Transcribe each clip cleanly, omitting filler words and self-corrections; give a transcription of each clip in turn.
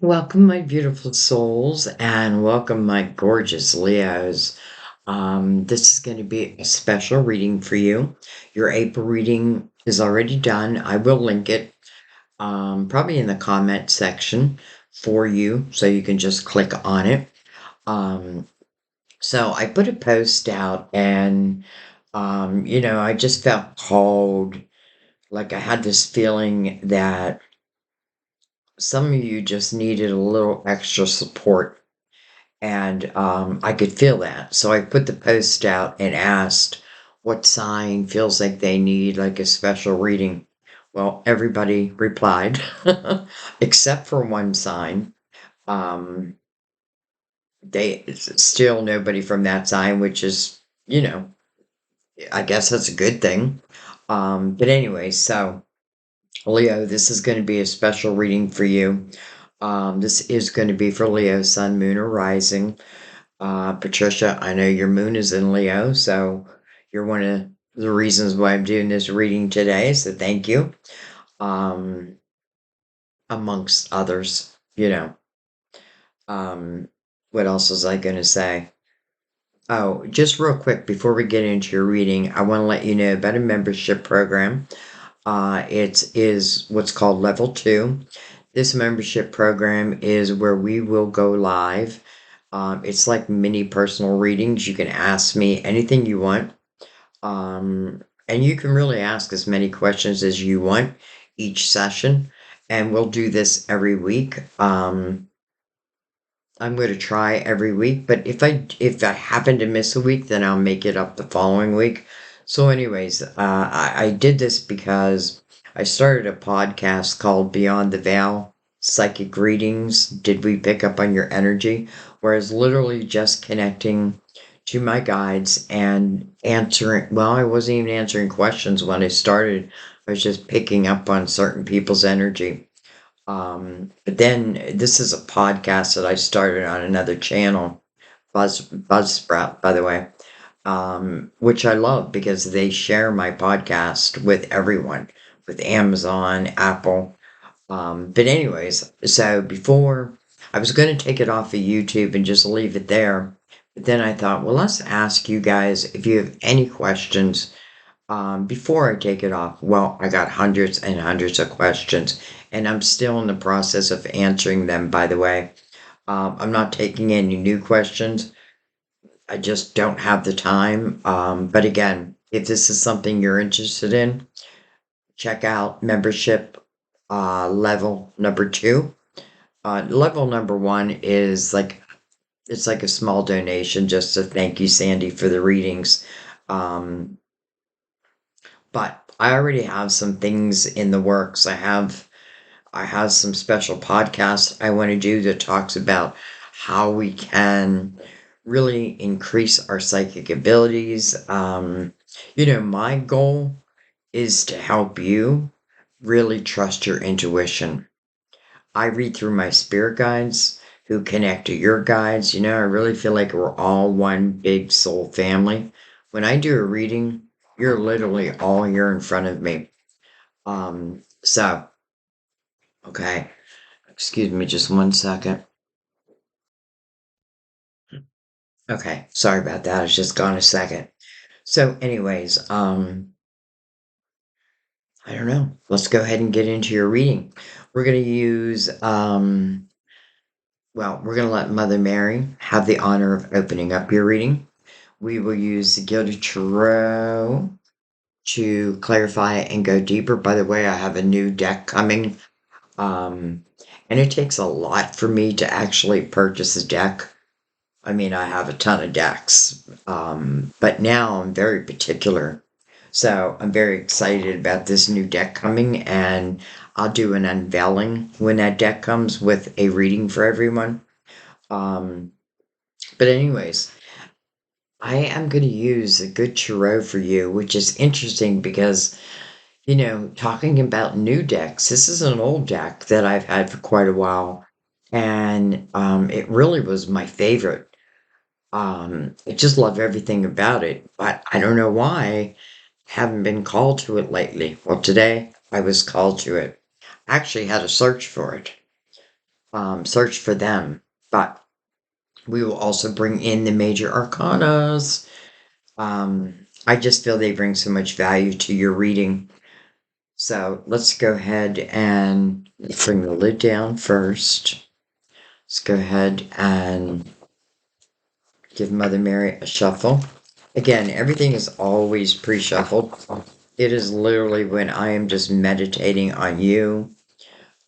Welcome, my beautiful souls, and welcome, my gorgeous Leos. This is going to be a special reading for you. Your April reading is already done. I will link it probably in the comment section for you, so you can just click on it. Um, so I put a post out, and I just felt called, like I had this feeling that some of you just needed a little extra support. And I could feel that. So I put the post out and asked what sign feels like they need like a special reading. Well, everybody replied, except for one sign. Um, they still nobody from that sign, which is, I guess that's a good thing. But anyway, so Leo, this is going to be a special reading for you. This is going to be for Leo, Sun, Moon, or Rising. Patricia, I know your moon is in Leo, so you're one of the reasons why I'm doing this reading today, so thank you. Um, Amongst others, Um, what else was I going to say? Oh, just real quick before we get into your reading, I want to let you know about a membership program. It is what's called Level 2. This membership program is where we will go live. It's like mini personal readings. You can ask me anything you want. And you can really ask as many questions as you want each session. And we'll do this every week. I'm going to try every week, but if I happen to miss a week, then I'll make it up the following week. So, anyways, I did this because I started a podcast called Beyond the Veil Psychic Readings. Did we pick up on your energy? Whereas literally just connecting to my guides and answering. Well, I wasn't even answering questions when I started. I was just picking up on certain people's energy. But then this is a podcast that I started on another channel, Buzzsprout, by the way, which I love because they share my podcast with everyone, with Amazon, Apple. But anyways, so before I was going to take it off of YouTube and just leave it there, but then I thought, well, let's ask you guys if you have any questions before I take it off. Well, I got hundreds and hundreds of questions, and I'm still in the process of answering them, by the way. I'm not taking any new questions. I just don't have the time. But again, if this is something you're interested in, check out membership level number 2. Level number 1 is like, it's like a small donation just to thank you, Sandy, for the readings. Um, but I already have some things in the works. I have some special podcasts I want to do that talks about how we can really increase our psychic abilities. My goal is to help you really trust your intuition. I read through my spirit guides who connect to your guides. I really feel like we're all one big soul family. When I do a reading, you're literally all here in front of me. So, okay, excuse me just one second. Okay, sorry about that. It's just gone a second. So, anyways, I don't know. Let's go ahead and get into your reading. We're going to use, we're going to let Mother Mary have the honor of opening up your reading. We will use the Gilded Tarot to clarify and go deeper. By the way, I have a new deck coming. And it takes a lot for me to actually purchase a deck. I mean, I have a ton of decks, but now I'm very particular. So I'm very excited about this new deck coming, and I'll do an unveiling when that deck comes with a reading for everyone. Um, but anyways, I am going to use a good tarot for you, which is interesting because, talking about new decks, this is an old deck that I've had for quite a while, and it really was my favorite. I just love everything about it, but I don't know why I haven't been called to it lately. Well, today I was called to it. I actually had to search for it. search for them. But we will also bring in the major arcanas. I just feel they bring so much value to your reading. So let's go ahead and bring the lid down first. Let's go ahead and give Mother Mary a shuffle. Again, everything is always pre-shuffled. It is literally when I am just meditating on you.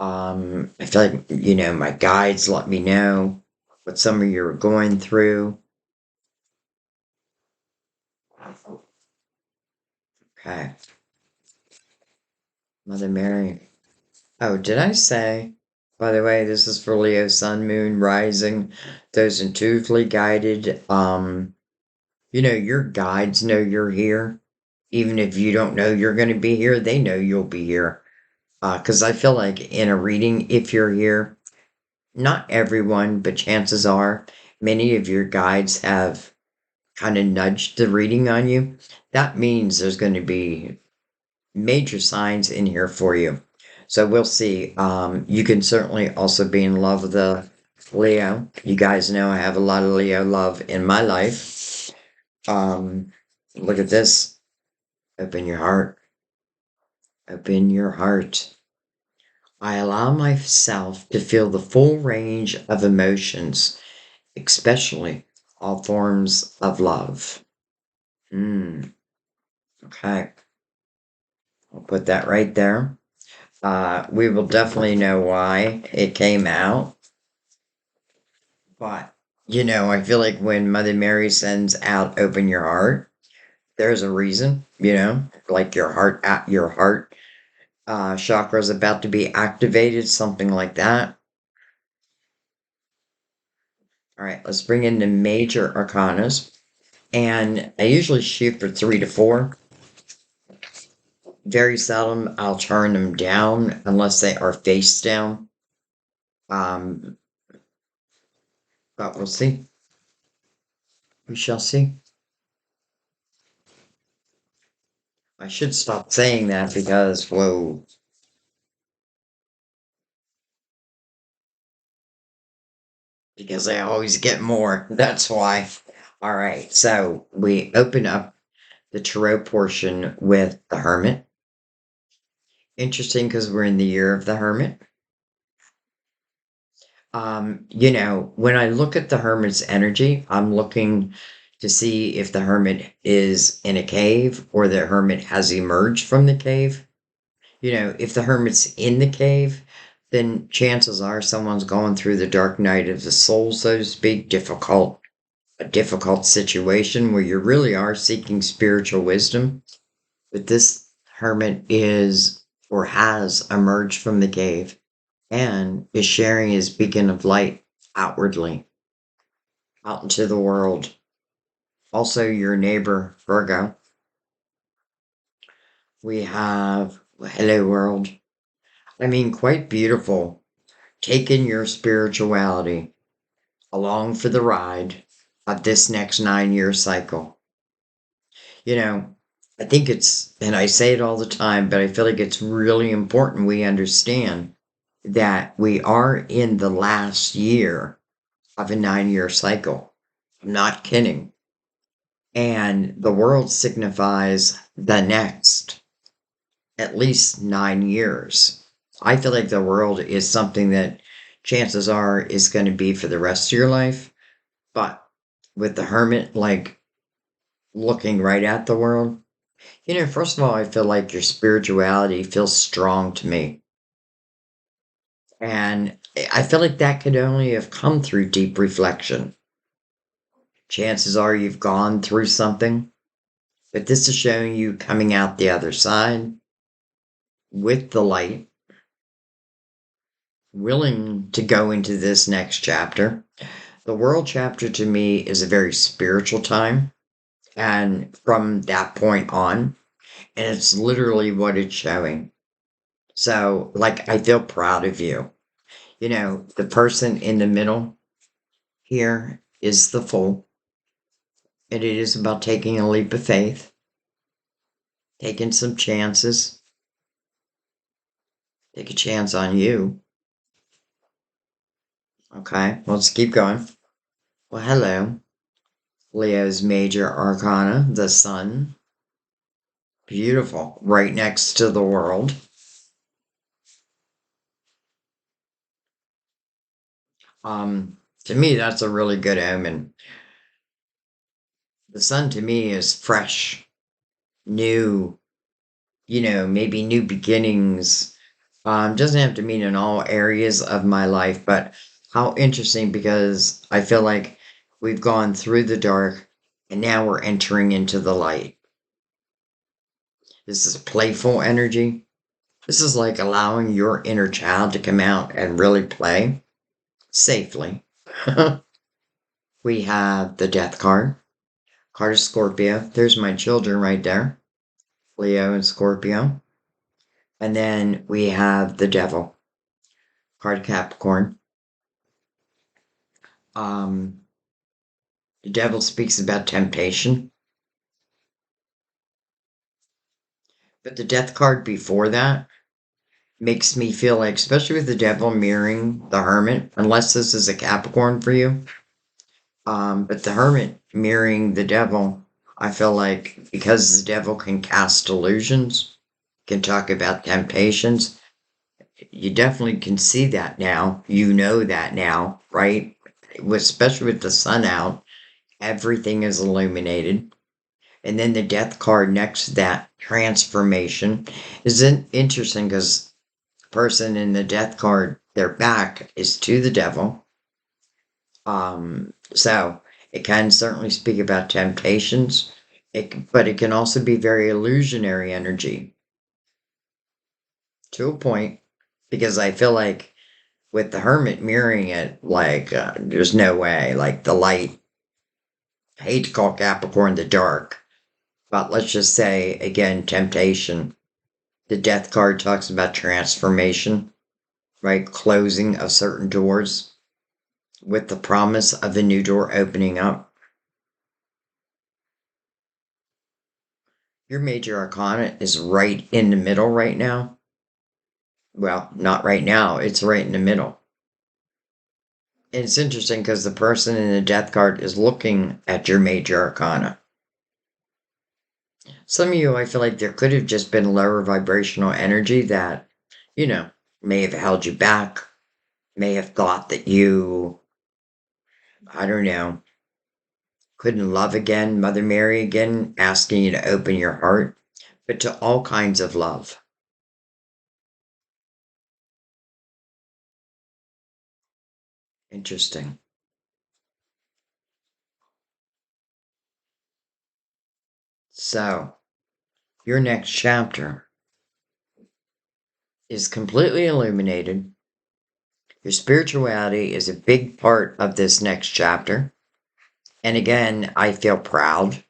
I feel like, my guides let me know what some of you are going through. Okay. Mother Mary. Oh, did I say, by the way, this is for Leo, Sun, Moon, Rising, those intuitively guided. Your guides know you're here. Even if you don't know you're going to be here, they know you'll be here. Because I feel like in a reading, if you're here, not everyone, but chances are many of your guides have kind of nudged the reading on you. That means there's going to be major signs in here for you. So we'll see. You can certainly also be in love with the Leo. You guys know I have a lot of Leo love in my life. Look at this. Open your heart. Open your heart. I allow myself to feel the full range of emotions, especially all forms of love. Okay. I'll put that right there. We will definitely know why it came out. But, I feel like when Mother Mary sends out open your heart, there's a reason, like your heart chakra is about to be activated, something like that. All right, let's bring in the major arcanas. And I usually shoot for 3 to 4. Very seldom I'll turn them down unless they are face down. Um, but we'll see. We shall see. I should stop saying that because, whoa, because I always get more. That's why. All right, so we open up the tarot portion with the Hermit. Interesting because we're in the year of the Hermit. When I look at the Hermit's energy, I'm looking to see if the Hermit is in a cave or the Hermit has emerged from the cave. If the Hermit's in the cave, then chances are someone's going through the dark night of the soul, so to speak, a difficult situation where you really are seeking spiritual wisdom. But this hermit is or has emerged from the cave and is sharing his beacon of light outwardly, out into the world. Also, your neighbor, Virgo. We have Hello World. I mean, quite beautiful. Taking your spirituality along for the ride of this next 9-year cycle. You know, I think and I say it all the time, but I feel like it's really important we understand that we are in the last year of a 9-year cycle. I'm not kidding. And the world signifies the next at least 9 years. I feel like the world is something that chances are is going to be for the rest of your life. But with the hermit, like looking right at the world, first of all, I feel like your spirituality feels strong to me. And I feel like that could only have come through deep reflection. Chances are you've gone through something, but this is showing you coming out the other side with the light, willing to go into this next chapter. The world chapter to me is a very spiritual time. And from that point on, and it's literally what it's showing. So, like, I feel proud of you. The person in the middle here is the Fool, and it is about taking a leap of faith, taking some chances. Take a chance on you. Okay, let's keep going. Well, hello. Leo's major arcana, the sun. Beautiful. Right next to the world. To me, that's a really good omen. The sun to me is fresh, new, maybe new beginnings. Doesn't have to mean in all areas of my life, but how interesting because I feel like we've gone through the dark and now we're entering into the light. This is playful energy. This is like allowing your inner child to come out and really play safely. We have the death card. Card of Scorpio. There's my children right there. Leo and Scorpio. And then we have the devil. Card of Capricorn. Um, the devil speaks about temptation. But the death card before that makes me feel like, especially with the devil mirroring the hermit, unless this is a Capricorn for you, but the hermit mirroring the devil, I feel like because the devil can cast illusions, can talk about temptations, you definitely can see that now. You know that now, right? Especially with the sun out, everything is illuminated. And then the death card next to that, transformation, is interesting because the person in the death card, their back is to the devil. So it can certainly speak about temptations, but it can also be very illusionary energy to a point, because I feel like with the hermit mirroring it, like there's no way, like the light. I hate to call Capricorn the dark, but let's just say again, temptation. The death card talks about transformation, right? Closing of certain doors with the promise of a new door opening up. Your major arcana is right in the middle right now. Well, not right now, it's right in the middle. And it's interesting because the person in the death card is looking at your major arcana. Some of you, I feel like there could have just been lower vibrational energy that, you know, may have held you back, may have thought that you, I don't know, couldn't love again, Mother Mary again, asking you to open your heart, but to all kinds of love. Interesting. So, your next chapter is completely illuminated. Your spirituality is a big part of this next chapter. And again, I feel proud.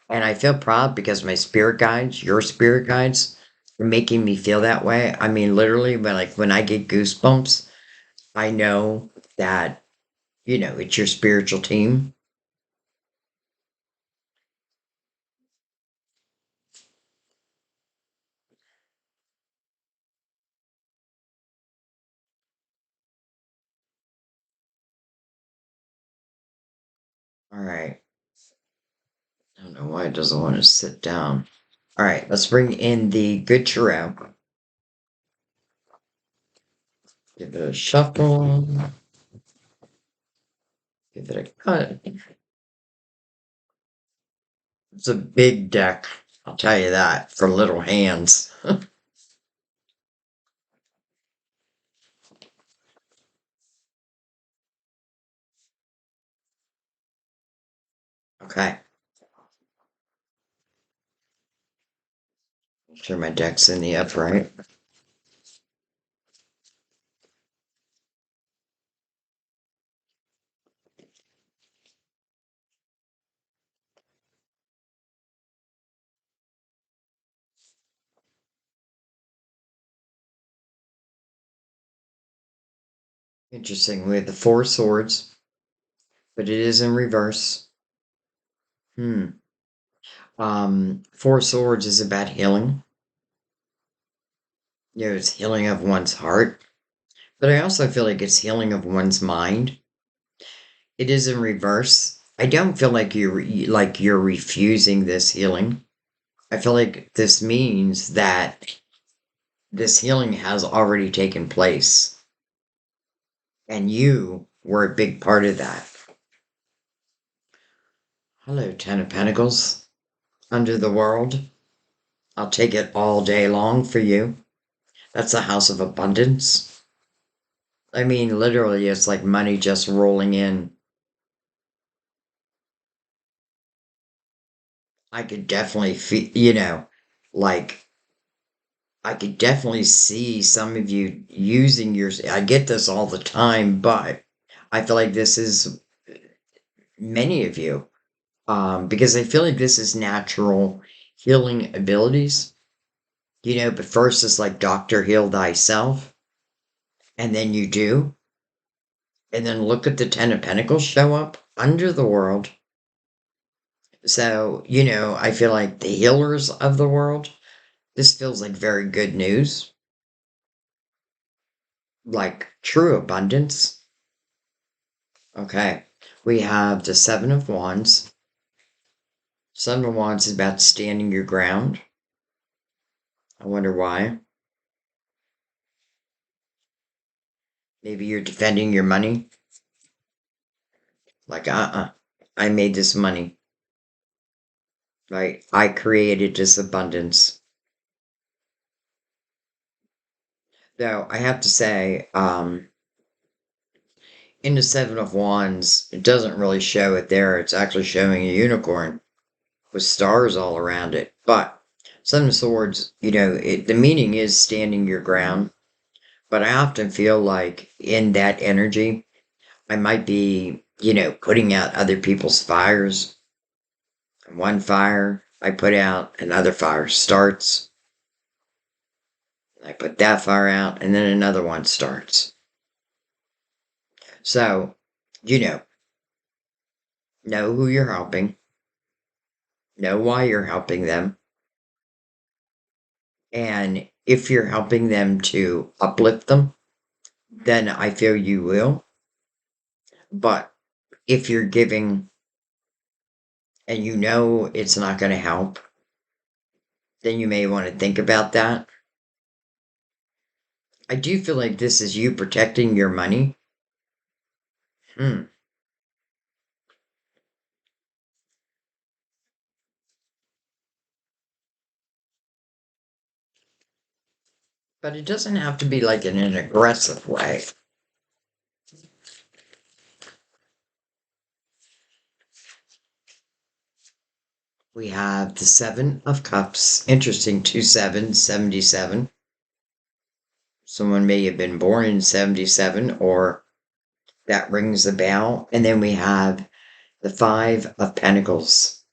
And I feel proud because my spirit guides, your spirit guides, are making me feel that way. I mean, literally, when I get goosebumps, I know that, it's your spiritual team. All right. I don't know why it doesn't want to sit down. All right, let's bring in the good tarot. Give it a shuffle. Give it a cut. It's a big deck, I'll tell you that, for little hands. Okay, make sure my deck's in the upright. Interesting. We have the Four Swords, but it is in reverse. Hmm. Four Swords is about healing. It's healing of one's heart, But I also feel like it's healing of one's mind. It is in reverse. I don't feel like you're refusing this healing. I feel like this means that this healing has already taken place, and you were a big part of that. Hello, Ten of Pentacles. Under the world. I'll take it all day long for you. That's a house of abundance. I mean, literally, it's like money just rolling in. I could definitely feel, like, I could definitely see some of you using your. I get this all the time, but I feel like this is many of you, because I feel like this is natural healing abilities, but first it's like Doctor Heal Thyself, and then you do, and then look at the Ten of Pentacles show up under the world. So, I feel like the healers of the world, this feels like very good news, like true abundance. Okay. We have the Seven of Wands. Seven of Wands is about standing your ground. I wonder why. Maybe you're defending your money. Like, I made this money. Right? I created this abundance. Though, I have to say, in the Seven of Wands, it doesn't really show it there. It's actually showing a unicorn with stars all around it. But Seven of Swords, the meaning is standing your ground. But I often feel like in that energy, I might be, putting out other people's fires. One fire I put out, another fire starts. I put that fire out, and then another one starts. So, know who you're helping, know why you're helping them, and if you're helping them to uplift them, then I feel you will. But if you're giving and it's not going to help, then you may want to think about that. I do feel like this is you protecting your money. Hmm. But it doesn't have to be like in an aggressive way. We have the Seven of Cups. Interesting, 27, 77. Someone may have been born in 77, or that rings a bell. And then we have the Five of Pentacles.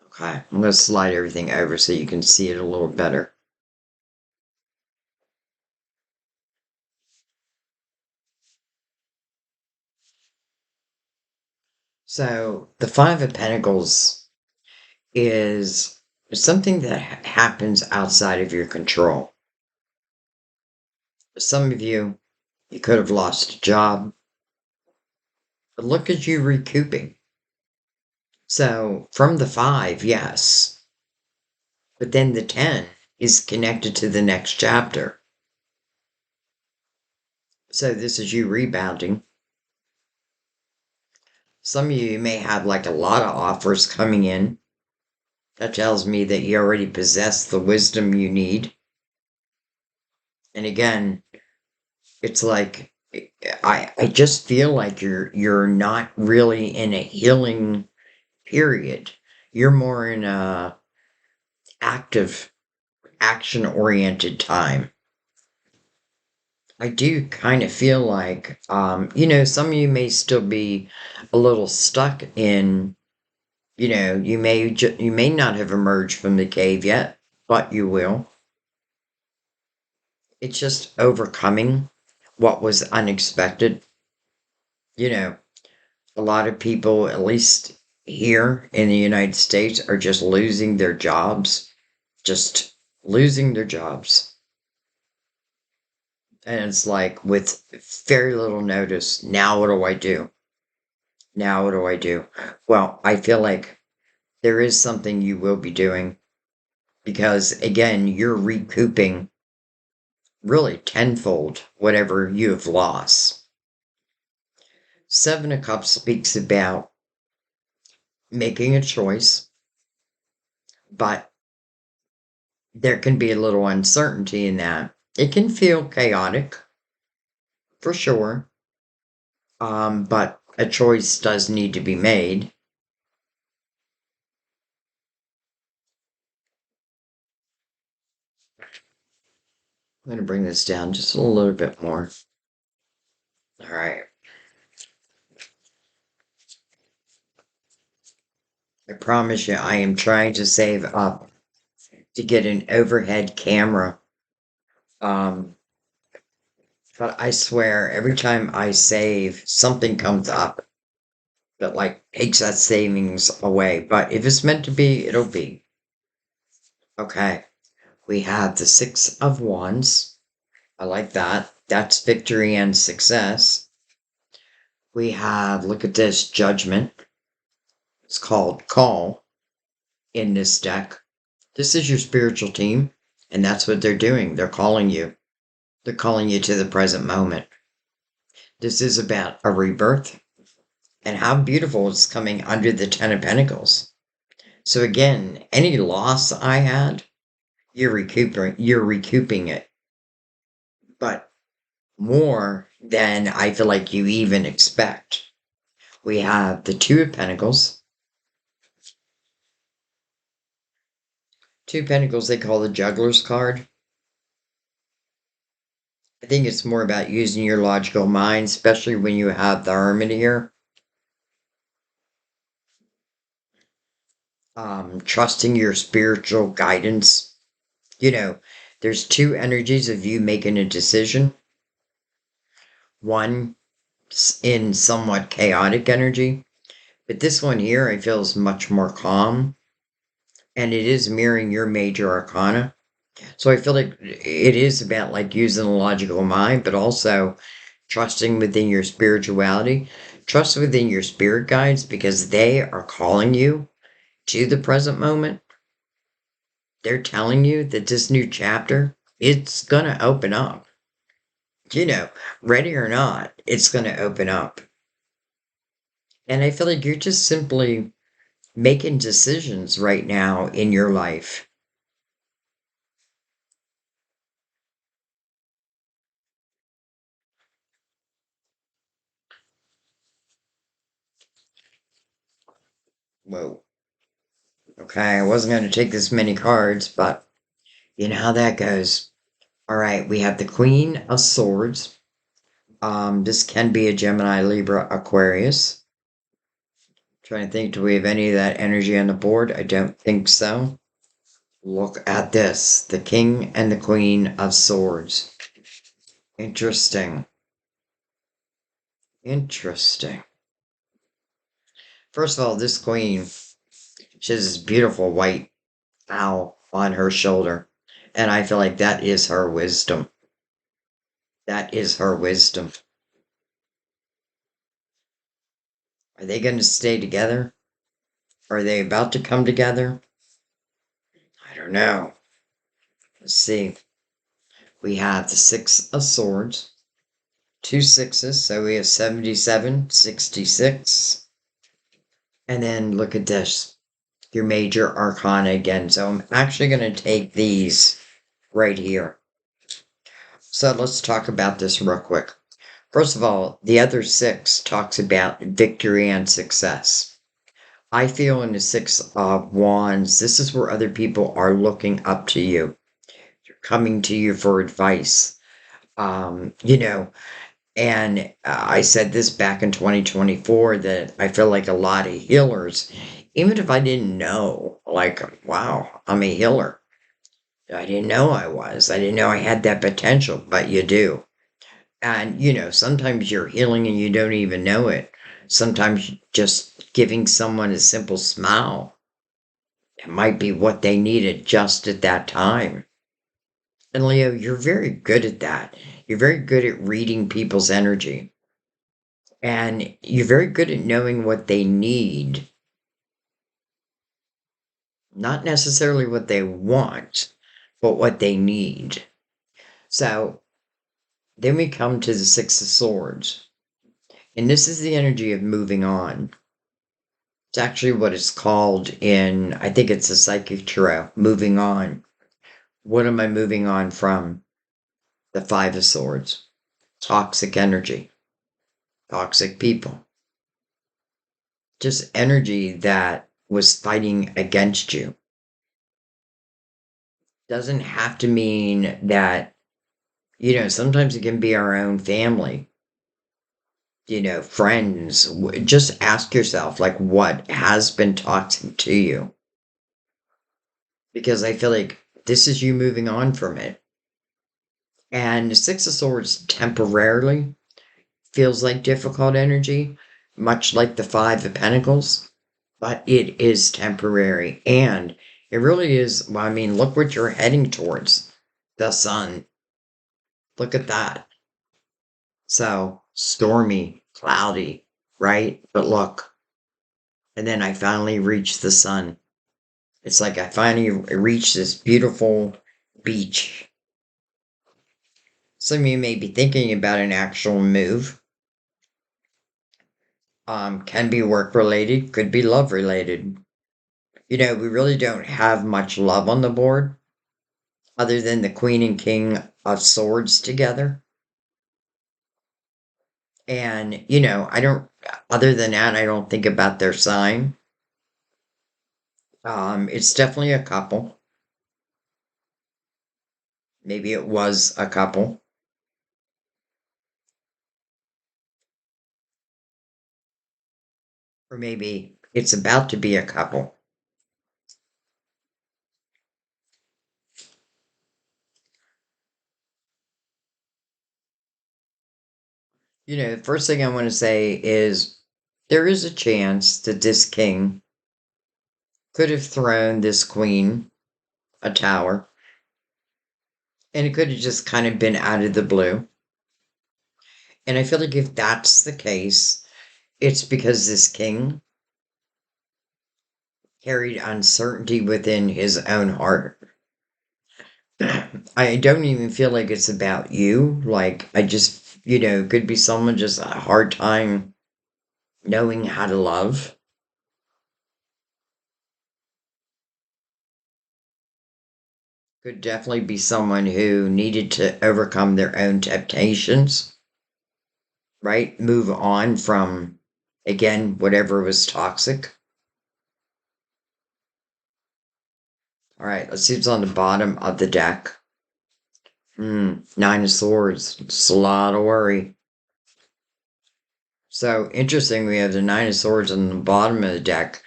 Okay, I'm going to slide everything over so you can see it a little better. So the Five of Pentacles is something that happens outside of your control. Some of you could have lost a job, but look at you recouping. So from the five, yes, but then the 10 is connected to the next chapter. So this is you rebounding. Some of you may have like a lot of offers coming in. That tells me that you already possess the wisdom you need. And again, it's like I just feel like you're not really in a healing period. You're more in a active, action-oriented time. I do kind of feel like, some of you may still be a little stuck in, you may not have emerged from the cave yet, but you will. It's just overcoming what was unexpected. A lot of people, at least here in the United States, are just losing their jobs, just losing their jobs. And it's like with very little notice, now what do I do? Now what do I do? Well, I feel like there is something you will be doing because, again, you're recouping really tenfold whatever you have lost. Seven of Cups speaks about making a choice, but there can be a little uncertainty in that. It can feel chaotic, for sure, but a choice does need to be made. I'm going to bring this down just a little bit more. All right. I promise you, I am trying to save up to get an overhead camera. Um, but I swear, every time I save, something comes up that like takes that savings away. But if it's meant to be, it'll be. Okay. We have the Six of Wands. I like that. That's victory and success. We have, look at this, Judgment. It's called Call in this deck. This is your spiritual team, and that's what they're doing. They're calling you. They're calling you to the present moment. This is about a rebirth, and how beautiful it's coming under the Ten of Pentacles. So again, any loss I had, you're recouping it. But more than I feel like you even expect. We have the Two of Pentacles. Two of Pentacles they call the Juggler's card. I think it's more about using your logical mind, especially when you have the Hermit here. Trusting your spiritual guidance. You know, there's two energies of you making a decision. One in somewhat chaotic energy, but this one here I feel is much more calm, and it is mirroring your major arcana. So I feel like it is about like using the logical mind, but also trusting within your spirituality, trust within your spirit guides because they are calling you to the present moment. They're telling you that this new chapter, it's going to open up. You know, ready or not, it's going to open up. And I feel like you're just simply making decisions right now in your life. Whoa. Okay, I wasn't going to take this many cards, but you know how that goes. All right, we have the Queen of Swords. This can be a Gemini, Libra, Aquarius. Trying to think, do we have any of that energy on the board? I don't think so. Look at this, the King and the Queen of Swords. Interesting. Interesting. First of all, this queen, she has this beautiful white owl on her shoulder. And I feel like that is her wisdom. That is her wisdom. Are they going to stay together? Are they about to come together? I don't know. Let's see. We have the Six of Swords. Two sixes, so we have 77, 66. And then look at this. Your major arcana again. So I'm actually going to take these right here. So let's talk about this real quick. First of all, the other six talks about victory and success. I feel in the Six of Wands, this is where other people are looking up to you. They're coming to you for advice. You know, and I said this back in 2024 that I feel like a lot of healers, even if I didn't know, like, wow, I'm a healer. I didn't know I was. I didn't know I had that potential, but you do. And, you know, sometimes you're healing and you don't even know it. Sometimes just giving someone a simple smile, it might be what they needed just at that time. And Leo, you're very good at that. You're very good at reading people's energy. And you're very good at knowing what they need. Not necessarily what they want, but what they need. So then we come to the Six of Swords. And this is the energy of moving on. It's actually what it's called in, I think it's a psychic tarot, moving on. What am I moving on from? The Five of Swords. Toxic energy. Toxic people. Just energy that was fighting against you. Doesn't have to mean that, sometimes it can be our own family, friends. Just ask yourself, like, what has been toxic to you? Because I feel like this is you moving on from it. And the Six of Swords temporarily feels like difficult energy, much like the Five of Pentacles, but it is temporary. And it really is, well, I mean, look what you're heading towards. The sun. Look at that. So, stormy, cloudy, right? But look. And then I finally reached the sun. It's like I finally reached this beautiful beach. Some of you may be thinking about an actual move. Can be work related, could be love related. We really don't have much love on the board other than the Queen and King of Swords together. And, other than that, I don't think about their sign. It's definitely a couple. Maybe it was a couple. Or maybe it's about to be a couple. The first thing I want to say is there is a chance that this king could have thrown this queen a tower, and it could have just kind of been out of the blue. And I feel like if that's the case, it's because this king carried uncertainty within his own heart. I don't even feel like it's about you. Like, I just, could be someone just a hard time knowing how to love. Could definitely be someone who needed to overcome their own temptations, right? Move on from, again, whatever was toxic. All right, let's see what's on the bottom of the deck. Nine of Swords. It's a lot of worry. So interesting, we have the Nine of Swords on the bottom of the deck,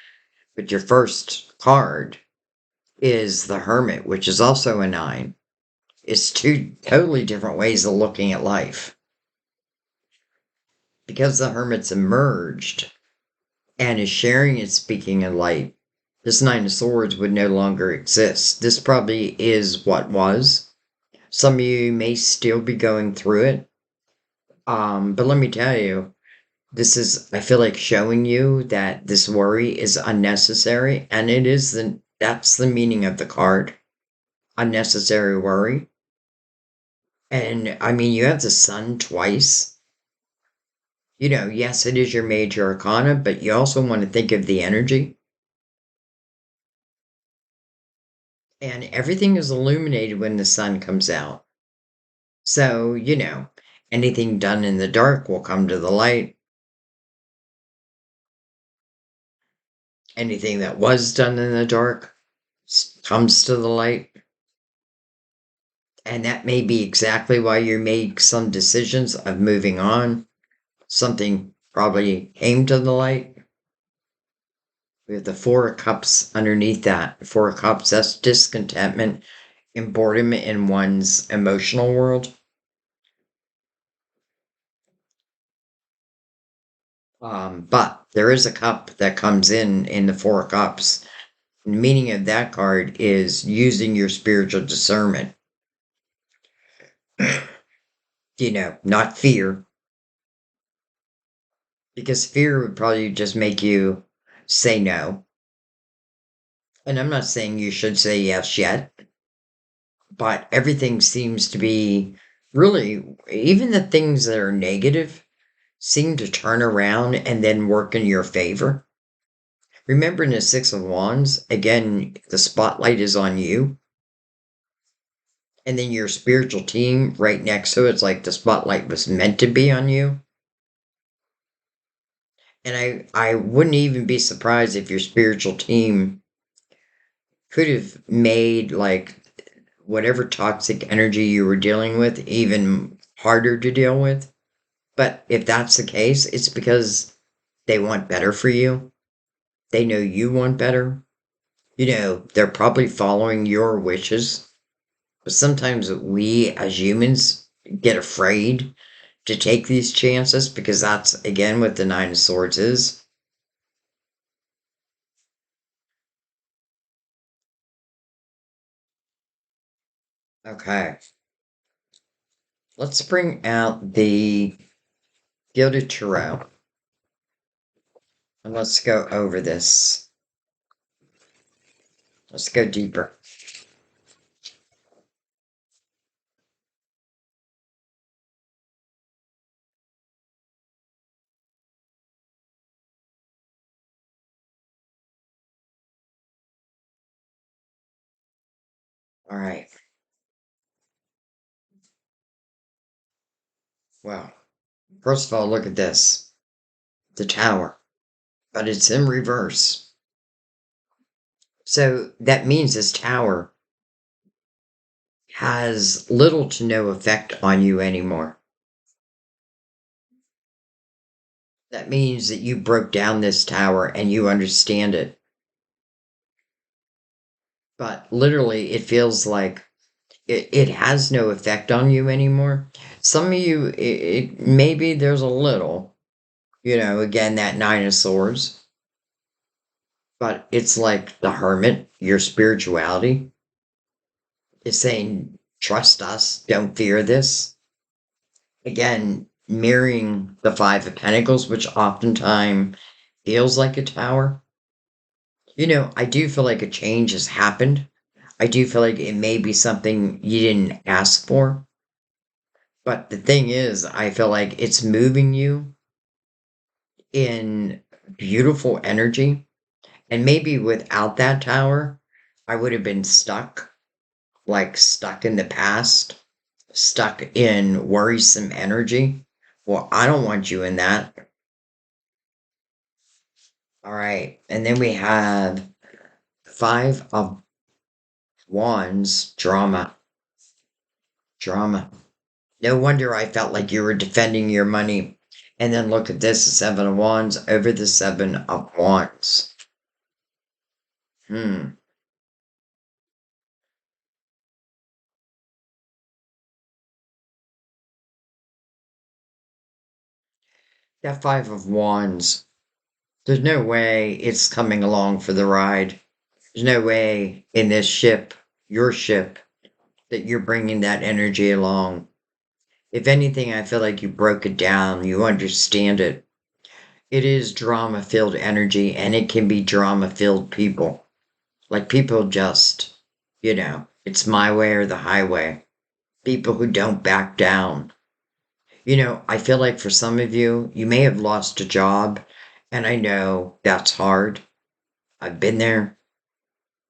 but your first card is the Hermit, which is also a 9. It's two totally different ways of looking at life. Because the Hermit's emerged and is sharing its speaking in light, this Nine of Swords would no longer exist. This probably is what was. Some of you may still be going through it. But let me tell you, this is, I feel like, showing you that this worry is unnecessary, and that's the meaning of the card. Unnecessary worry. And I mean, you have the sun twice. Yes, it is your major arcana, but you also want to think of the energy. And everything is illuminated when the sun comes out. So, anything done in the dark will come to the light. Anything that was done in the dark comes to the light. And that may be exactly why you make some decisions of moving on. Something probably came to the light. We have the Four of Cups underneath that. Four of Cups, that's discontentment and boredom in one's emotional world. But there is a cup that comes in the Four of Cups. The meaning of that card is using your spiritual discernment. not fear, because fear would probably just make you say no. And I'm not saying you should say yes yet, but everything seems to be really, even the things that are negative seem to turn around and then work in your favor. Remember in the Six of Wands, again, the spotlight is on you. And then your spiritual team right next to it's like the spotlight was meant to be on you. And I wouldn't even be surprised if your spiritual team could have made like whatever toxic energy you were dealing with even harder to deal with. But if that's the case, it's because they want better for you. They know you want better. They're probably following your wishes. But sometimes we as humans get afraid to take these chances because that's, again, what the Nine of Swords is. Okay. Let's bring out the Gilded Tarot and let's go over this. Let's go deeper. All right. Well, first of all, look at this. The Tower. But it's in reverse. So that means this tower has little to no effect on you anymore. That means that you broke down this tower and you understand it. But literally, it feels like it has no effect on you anymore. Some of you, maybe there's a little, again, that Nine of Swords. But it's like the Hermit, your spirituality is saying, trust us, don't fear this. Again, mirroring the Five of Pentacles, which oftentimes feels like a tower. I do feel like a change has happened. I do feel like it may be something you didn't ask for. But the thing is, I feel like it's moving you in beautiful energy. And maybe without that tower, I would have been stuck, like stuck in the past, stuck in worrisome energy. Well, I don't want you in that. All right. And then we have Five of Wands, drama. Drama. No wonder I felt like you were defending your money. And then look at this, the Seven of Wands over the Seven of Wands. Hmm. That Five of Wands, there's no way it's coming along for the ride. There's no way in this ship, your ship, that you're bringing that energy along. If anything, I feel like you broke it down. You understand it. It is drama filled energy and it can be drama filled people. Like people just, it's my way or the highway. People who don't back down. I feel like for some of you, you may have lost a job, and I know that's hard. I've been there.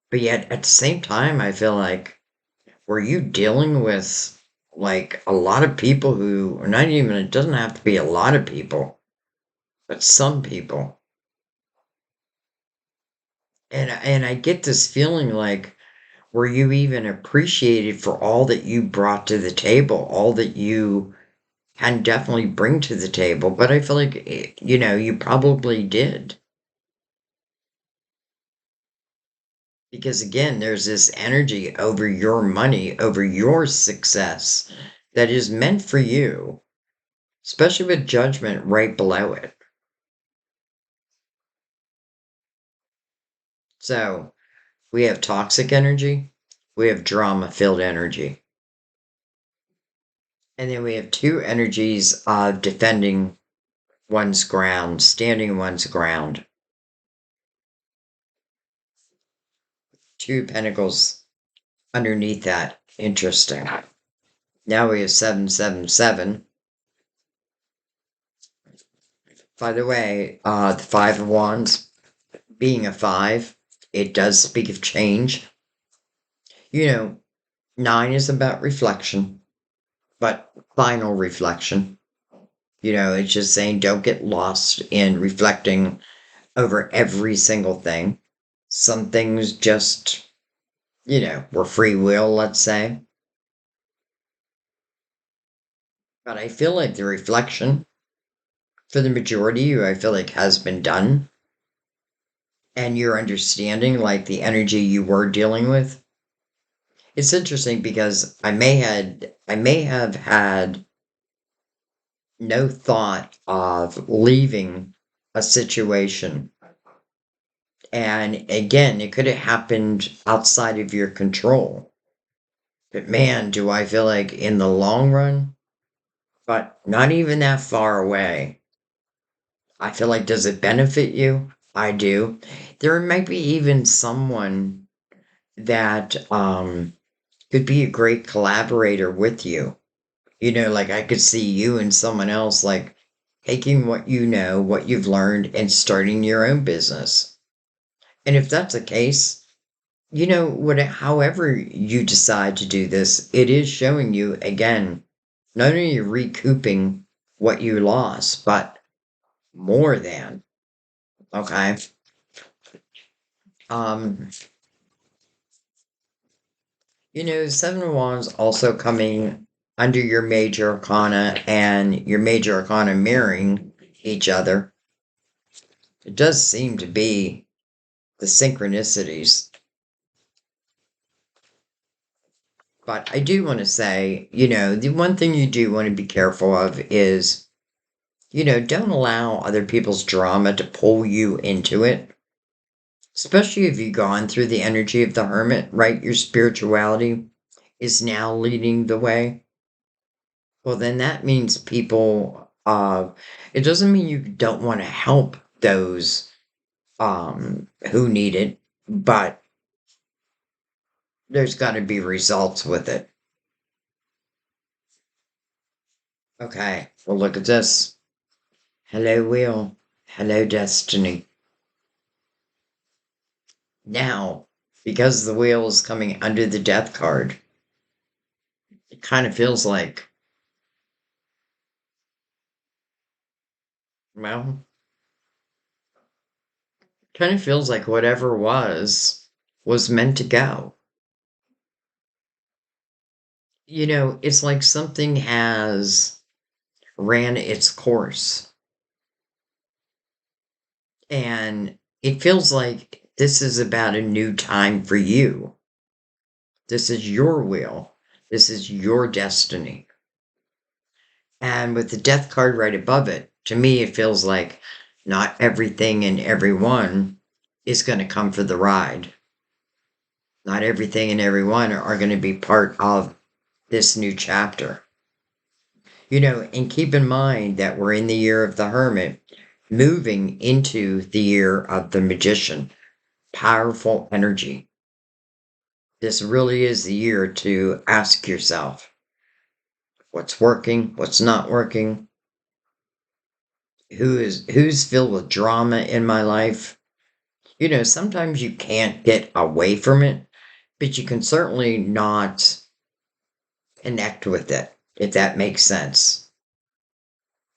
But yet at the same time, I feel like, were you dealing with like a lot of people who, or not even, it doesn't have to be a lot of people, but some people. And I get this feeling like, were you even appreciated for all that you brought to the table, all that you can definitely bring to the table? But I feel like, you probably did. Because again, there's this energy over your money, over your success that is meant for you, especially with judgment right below it. So we have toxic energy, we have drama filled energy. And then we have two energies of defending one's ground, standing one's ground. Two pentacles underneath that. Interesting. Now we have 777. By the way, the Five of Wands, being a five, it does speak of change. You know, 9 is about reflection, but final reflection. It's just saying don't get lost in reflecting over every single thing. Some things just, were free will, let's say. But I feel like the reflection, for the majority of you, I feel like has been done. And you're understanding, like, the energy you were dealing with. It's interesting because I may have had no thought of leaving a situation. And again, it could have happened outside of your control. But man, do I feel like in the long run, but not even that far away, I feel like, does it benefit you? I do. There might be even someone that could be a great collaborator with you. Like I could see you and someone else like taking what you know, what you've learned, and starting your own business. And if that's the case, however you decide to do this, it is showing you again, not only recouping what you lost, but more than. Okay. Um, Seven of Wands also coming under your major arcana and your major arcana mirroring each other. It does seem to be the synchronicities. But I do want to say, the one thing you do want to be careful of is, don't allow other people's drama to pull you into it. Especially if you've gone through the energy of the hermit, right? Your spirituality is now leading the way. Well, then that means people, it doesn't mean you don't want to help those who need it, but there's got to be results with it. Okay, well, look at this. Hello, Wheel. Hello, Destiny. Now, because the wheel is coming under the death card, it kind of feels like, well, kind of feels like whatever was meant to go. It's like something has ran its course. And it feels like this is about a new time for you. This is your will. This is your destiny. And with the death card right above it, to me, it feels like not everything and everyone is going to come for the ride. Not everything and everyone are going to be part of this new chapter. And keep in mind that we're in the year of the hermit, moving into the year of the magician. Powerful energy. This really is the year to ask yourself what's working, what's not working, who's filled with drama in my life. Sometimes you can't get away from it, but you can certainly not connect with it, if that makes sense.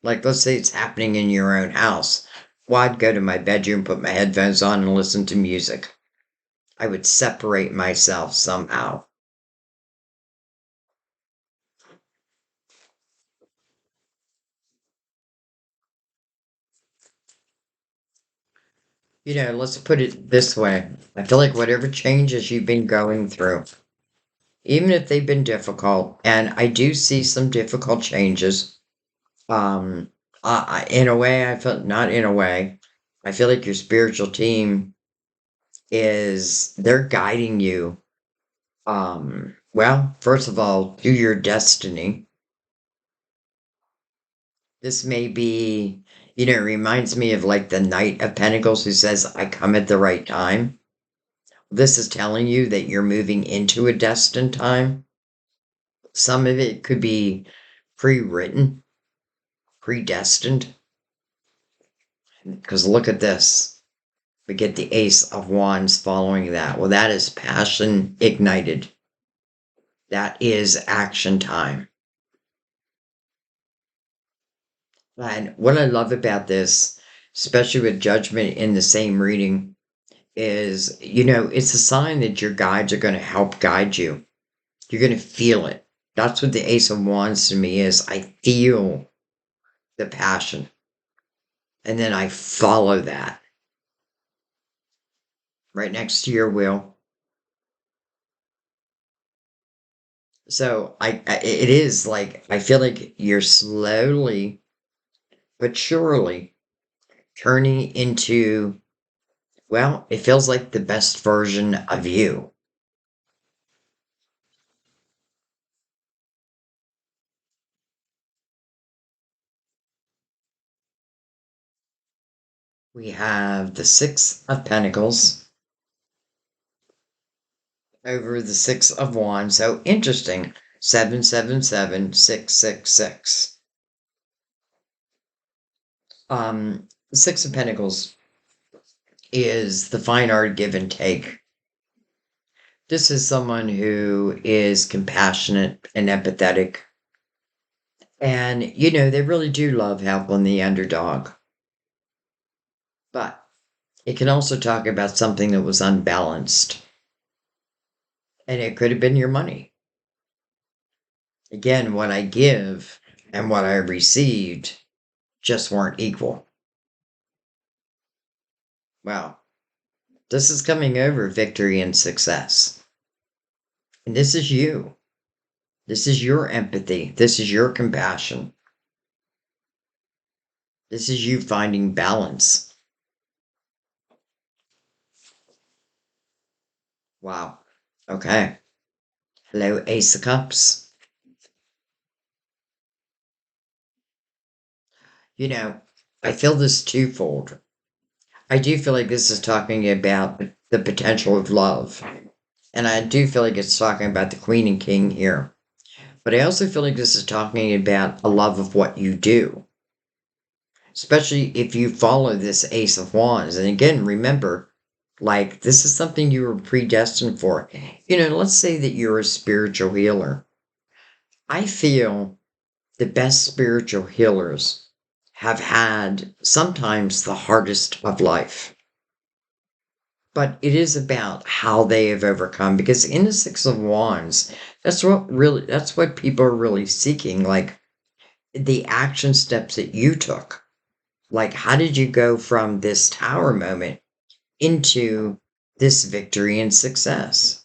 Like, let's say it's happening in your own house. Well, I'd go to my bedroom, put my headphones on, and listen to music. I would separate myself somehow. Let's put it this way. I feel like whatever changes you've been going through, even if they've been difficult, and I do see some difficult changes, in a way, I felt not in a way. I feel like your spiritual team they're guiding you, well, first of all, to your destiny. This may be, it reminds me of like the Knight of Pentacles who says, I come at the right time. This is telling you that you're moving into a destined time. Some of it could be pre-written, predestined. Because look at this. We get the Ace of Wands following that. Well, that is passion ignited. That is action time. And what I love about this, especially with judgment in the same reading, is, it's a sign that your guides are going to help guide you. You're going to feel it. That's what the Ace of Wands to me is. I feel the passion. And then I follow that right next to your will. So it is like, I feel like you're slowly but surely turning into, well, it feels like the best version of you. We have the Six of Pentacles over the Six of Wands. So interesting. 777 666. Six of Pentacles is the fine art give and take. This is someone who is compassionate and empathetic. And, they really do love helping the underdog. But it can also talk about something that was unbalanced. And it could have been your money. Again, what I give and what I received just weren't equal. Well, this is coming over victory and success. And this is you. This is your empathy. This is your compassion. This is you finding balance. Wow. Okay. Hello, Ace of Cups. I feel this twofold. I do feel like this is talking about the potential of love. And I do feel like it's talking about the Queen and King here. But I also feel like this is talking about a love of what you do. Especially if you follow this Ace of Wands. And again, remember, like, this is something you were predestined for. Let's say that you're a spiritual healer. I feel the best spiritual healers have had sometimes the hardest of life. But it is about how they have overcome, because in the Six of Wands, that's what people are really seeking, like the action steps that you took. Like, how did you go from this tower moment into this victory and success?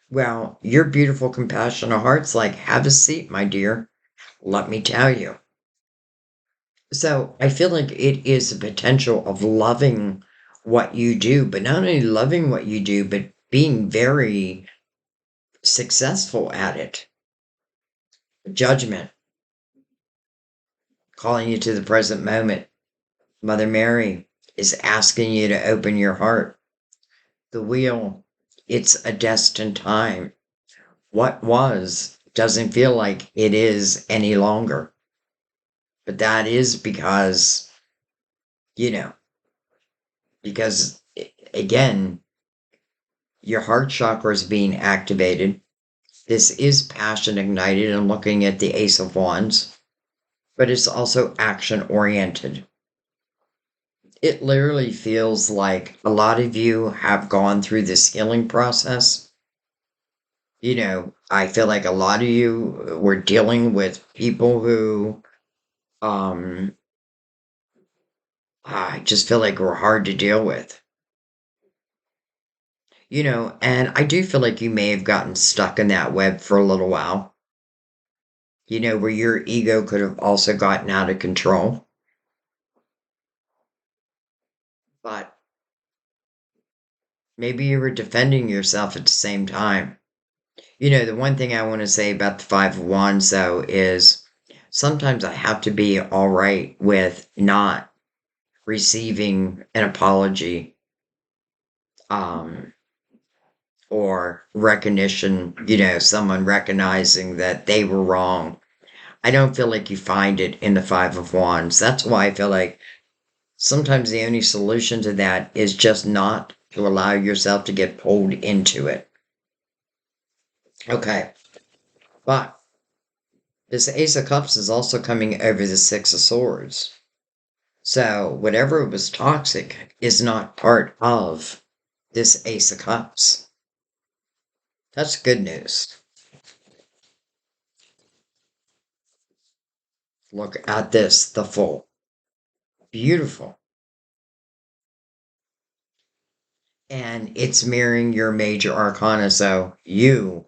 Well, your beautiful, compassionate heart's like, have a seat, my dear. Let me tell you. So I feel like it is the potential of loving what you do, but not only loving what you do, but being very successful at it. Judgment, calling you to the present moment. Mother Mary is asking you to open your heart. The wheel, it's a destined time. What was doesn't feel like it is any longer. But that is because, you know, because again, your heart chakra is being activated. This is passion ignited and looking at the Ace of Wands, but it's also action oriented. It literally feels like a lot of you have gone through this healing process. I feel like a lot of you were dealing with people who, um, I just feel like were hard to deal with. And I do feel like you may have gotten stuck in that web for a little while, where your ego could have also gotten out of control. But maybe you were defending yourself at the same time. The one thing I want to say about the Five of Wands, though, is sometimes I have to be all right with not receiving an apology, um, or recognition, someone recognizing that they were wrong. I don't feel like you find it in the Five of Wands. That's why I feel like sometimes the only solution to that is just not to allow yourself to get pulled into it. Okay, but this Ace of Cups is also coming over the Six of Swords. So whatever was toxic is not part of this Ace of Cups. That's good news. Look at this, the Fool. Beautiful. And it's mirroring your major arcana. So you,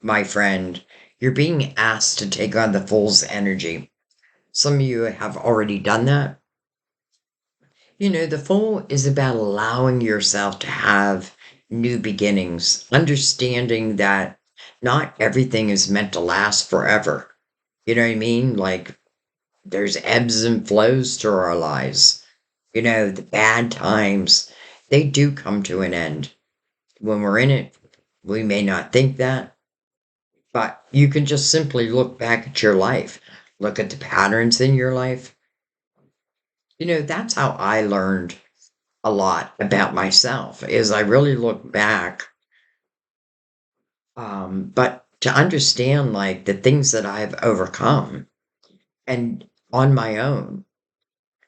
my friend, you're being asked to take on the Fool's energy. Some of you have already done that. The Fool is about allowing yourself to have new beginnings, understanding that not everything is meant to last forever. You know what I mean? Like, there's ebbs and flows to our lives. The bad times, they do come to an end. When we're in it, we may not think that, but you can just simply look back at your life, look at the patterns in your life. That's how I learned a lot about myself, is I really look back, but to understand like the things that I've overcome and on my own.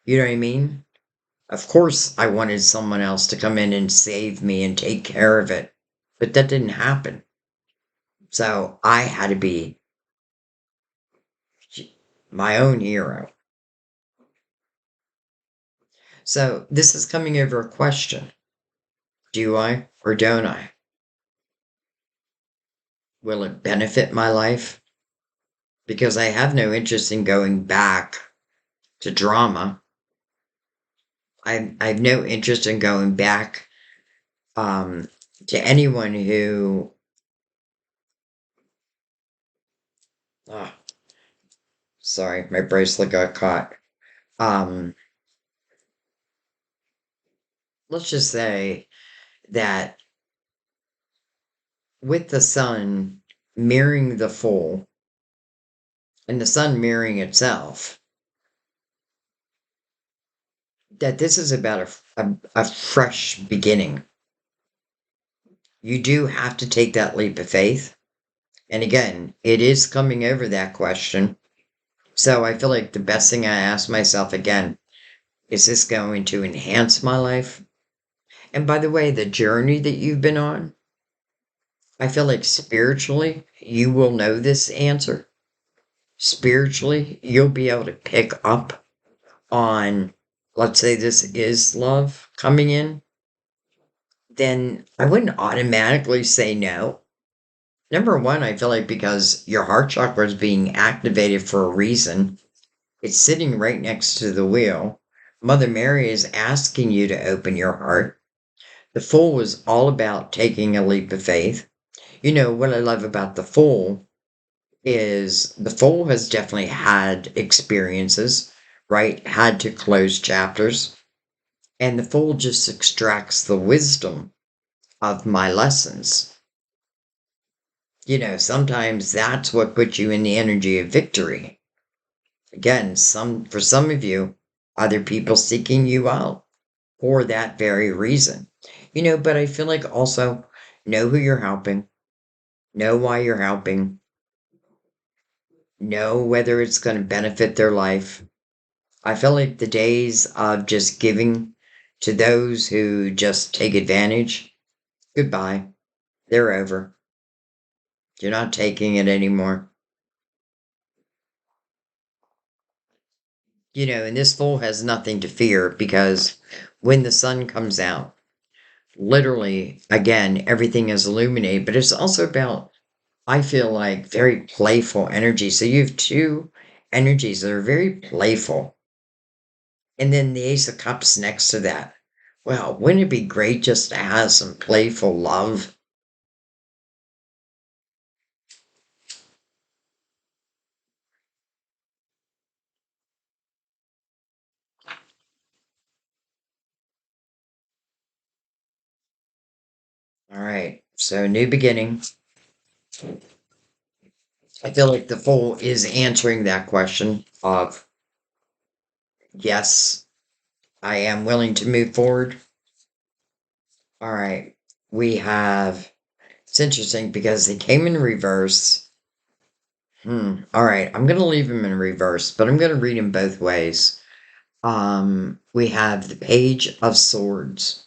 You know what I mean? Of course, I wanted someone else to come in and save me and take care of it, but that didn't happen. So I had to be my own hero. So this is coming over a question. Do I or don't I? Will it benefit my life? Because I have no interest in going back to drama. I have no interest in going back, um, to anyone who, oh, sorry, my bracelet got caught. Um, let's just say that with the sun mirroring the Fool and the sun mirroring itself, that this is about a fresh beginning. You do have to take that leap of faith. And again, it is coming over that question. So I feel like the best thing I ask myself again, is this going to enhance my life? And by the way, the journey that you've been on, I feel like spiritually, you will know this answer. Spiritually, you'll be able to pick up on, let's say this is love coming in, then I wouldn't automatically say no. Number one, I feel like because your heart chakra is being activated for a reason, it's sitting right next to the wheel. Mother Mary is asking you to open your heart. The Fool was all about taking a leap of faith. What I love about the Fool is the Fool has definitely had experiences, right? Had to close chapters. And the Fool just extracts the wisdom of my lessons. Sometimes that's what puts you in the energy of victory. Again, for some of you, other people seeking you out for that very reason. But I feel like also know who you're helping, know why you're helping, know whether it's going to benefit their life. I feel like the days of just giving to those who just take advantage, goodbye. They're over. You're not taking it anymore. And this Fool has nothing to fear because when the sun comes out, literally, again, everything is illuminated, but it's also about, I feel like, very playful energy. So you have two energies that are very playful. And then the Ace of Cups next to that. Well, wouldn't it be great just to have some playful love? All right. So, new beginning. I feel like the Fool is answering that question of yes, I am willing to move forward. All right. We have, it's interesting because they came in reverse. All right. I'm going to leave them in reverse, but I'm going to read them both ways. We have the Page of Swords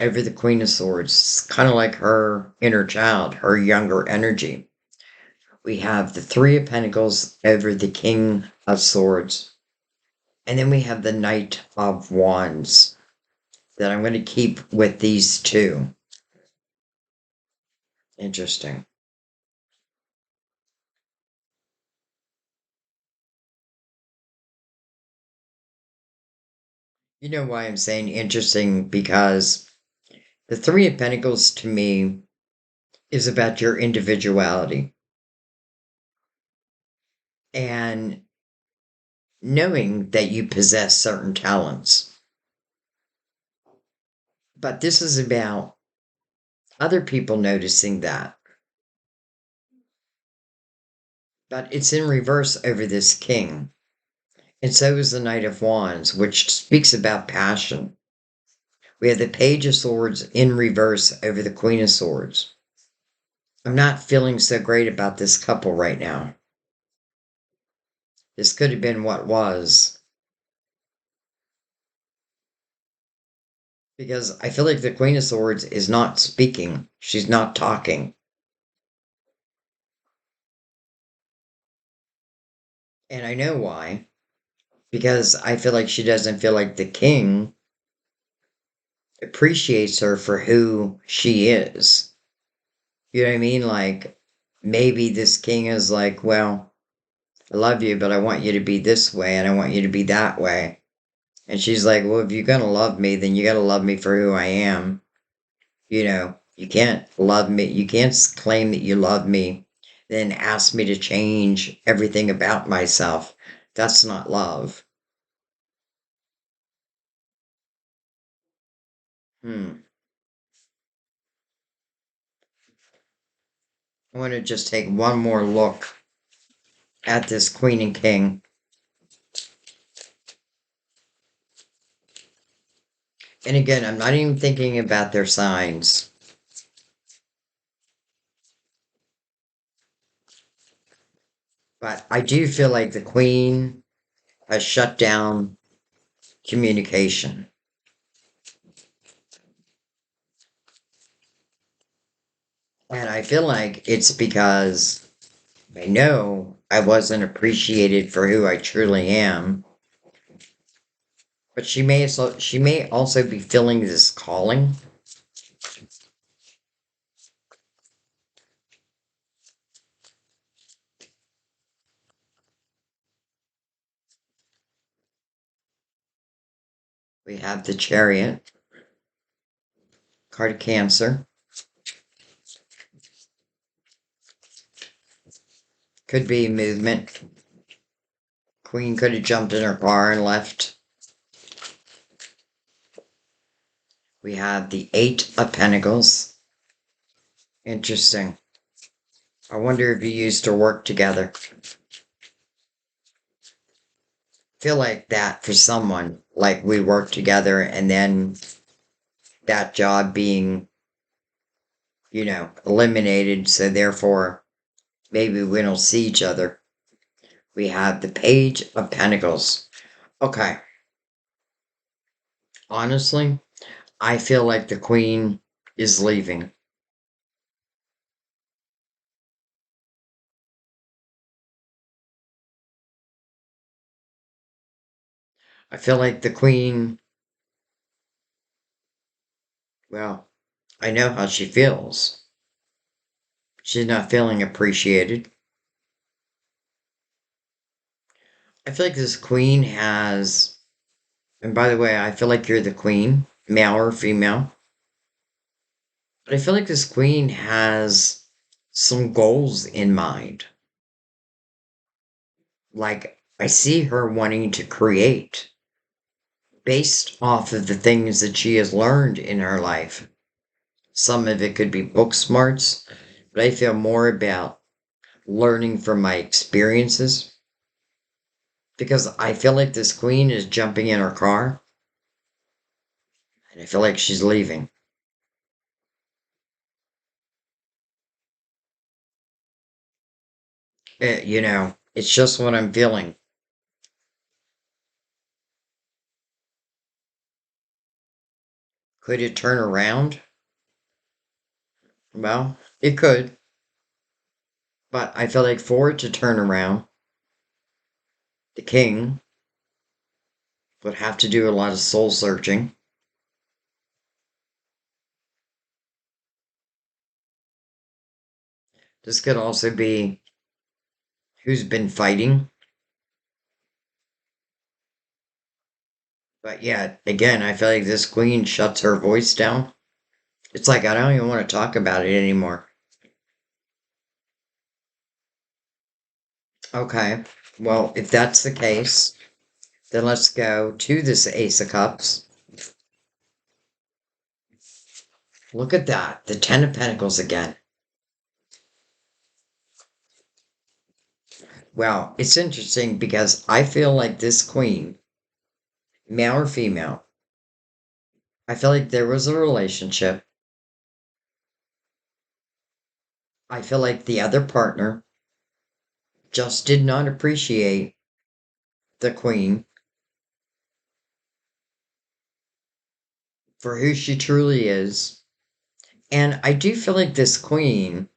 over the Queen of Swords. It's kind of like her inner child, her younger energy. We have the Three of Pentacles over the King of Swords. And then we have the Knight of Wands that I'm going to keep with these two. Interesting. You know why I'm saying interesting? Because the Three of Pentacles to me is about your individuality and knowing that you possess certain talents. But this is about other people noticing that. But it's in reverse over this king. And so is the Knight of Wands, which speaks about passion. We have the Page of Swords in reverse over the Queen of Swords. I'm not feeling so great about this couple right now. This could have been what was. Because I feel like the Queen of Swords is not speaking. She's not talking. And I know why. Because I feel like she doesn't feel like the king appreciates her for who she is. You know what I mean? Like, maybe this king is like, well, I love you, but I want you to be this way and I want you to be that way. And she's like, well, if you're going to love me, then you got to love me for who I am. You know, you can't love me. You can't claim that you love me, then ask me to change everything about myself. That's not love. Hmm. I want to just take one more look at this queen and king. And again, I'm not even thinking about their signs. But I do feel like the queen has shut down communication. And I feel like it's because I know I wasn't appreciated for who I truly am. But she may also be feeling this calling. We have the Chariot, card of Cancer. Could be movement. Queen could have jumped in her car and left. We have the Eight of Pentacles. Interesting. I wonder if you used to work together. Feel like that for someone. Like we work together and then that job being, eliminated. So therefore, maybe we don't see each other. We have the Page of Pentacles. Okay. Honestly, I feel like the Queen is leaving. I feel like the Queen, well, I know how she feels. She's not feeling appreciated. I feel like this Queen has, and by the way, I feel like you're the Queen, male or female. But I feel like this Queen has some goals in mind. Like, I see her wanting to create based off of the things that she has learned in her life. Some of it could be book smarts, but I feel more about learning from my experiences because I feel like this queen is jumping in her car and I feel like she's leaving. It's just what I'm feeling. Could it turn around? Well, it could, but I feel like for it to turn around, the king would have to do a lot of soul searching. This could also be who's been fighting. But yeah, again, I feel like this queen shuts her voice down. It's like I don't even want to talk about it anymore. Okay, well, if that's the case, then let's go to this Ace of Cups. Look at that, the Ten of Pentacles again. Well, it's interesting because I feel like this queen, male or female, I feel like there was a relationship. I feel like the other partner just did not appreciate the queen for who she truly is. And I do feel like this queen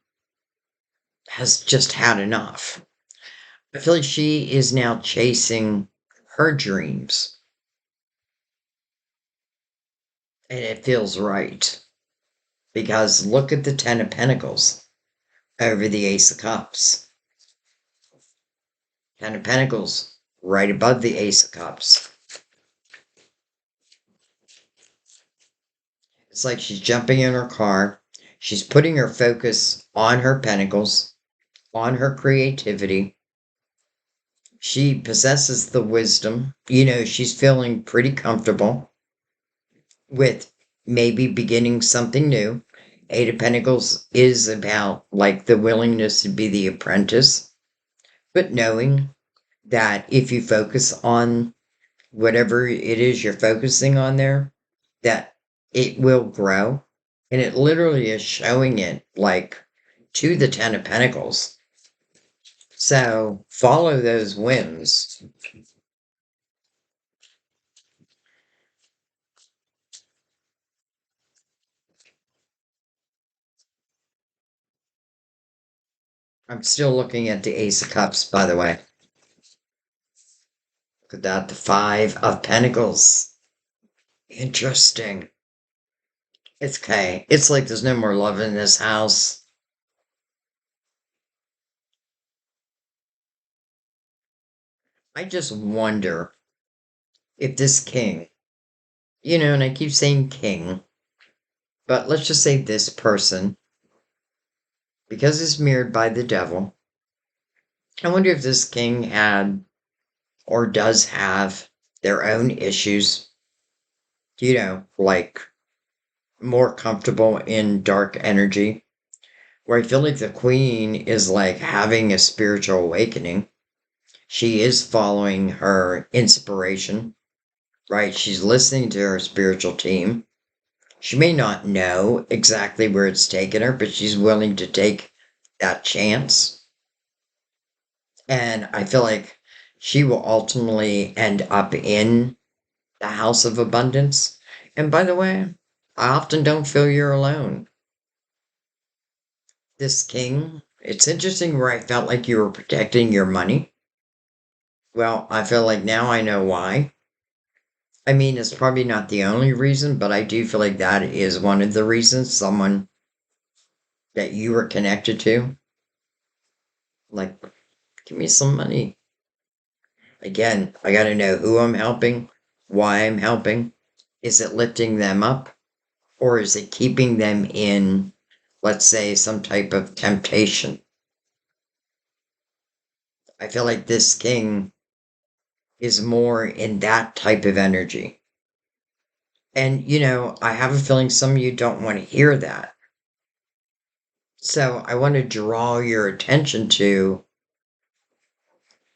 has just had enough. I feel like she is now chasing her dreams. And it feels right. Because look at the Ten of Pentacles over the Ace of Cups. Ten of Pentacles right above the Ace of Cups. It's like she's jumping in her car. She's putting her focus on her pentacles, on her creativity. She possesses the wisdom. She's feeling pretty comfortable with maybe beginning something new. Eight of Pentacles is about like the willingness to be the apprentice, but knowing that if you focus on whatever it is you're focusing on there, that it will grow. And it literally is showing it like to the Ten of Pentacles. So follow those winds. I'm still looking at the Ace of Cups, by the way. Look at that, the Five of Pentacles. Interesting. It's okay. It's like there's no more love in this house. I just wonder if this king, and I keep saying king, but let's just say this person, because it's mirrored by the devil, I wonder if this king had or does have their own issues, like more comfortable in dark energy, where I feel like the queen is like having a spiritual awakening. She is following her inspiration, right? She's listening to her spiritual team. She may not know exactly where it's taken her, but she's willing to take that chance. And I feel like she will ultimately end up in the house of abundance. And by the way, I often don't feel you're alone. This king, it's interesting where I felt like you were protecting your money. Well, I feel like now I know why. I mean, it's probably not the only reason, but I do feel like that is one of the reasons someone that you were connected to. Like, give me some money. Again, I got to know who I'm helping, why I'm helping. Is it lifting them up? Or is it keeping them in, let's say, some type of temptation? I feel like this king is more in that type of energy. And, I have a feeling some of you don't want to hear that. So I want to draw your attention to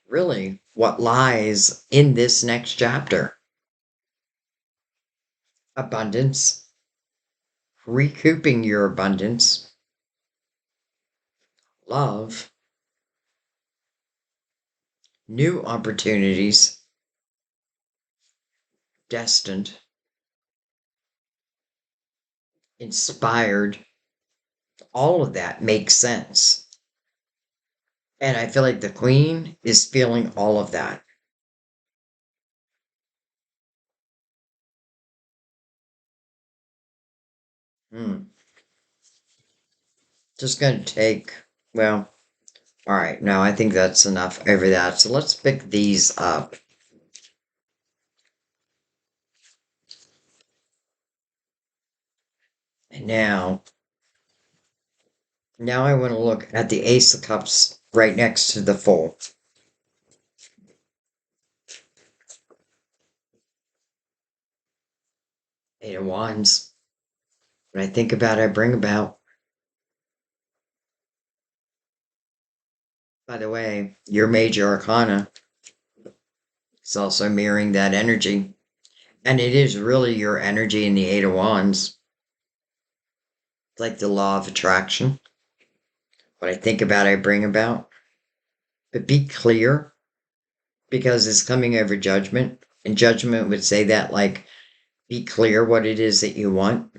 really what lies in this next chapter: abundance, recouping your abundance, love, new opportunities, destined, inspired. All of that makes sense. And I feel like the queen is feeling all of that. Hmm. Just going to take, well, all right, no, I think that's enough over that. So let's pick these up. And now I want to look at the Ace of Cups right next to the Fool. Eight of Wands. When I think about it, I bring about. By the way, your major arcana is also mirroring that energy. And it is really your energy in the Eight of Wands. It's like the law of attraction. What I think about, I bring about. But be clear, because it's coming over judgment. And judgment would say that, like, be clear what it is that you want.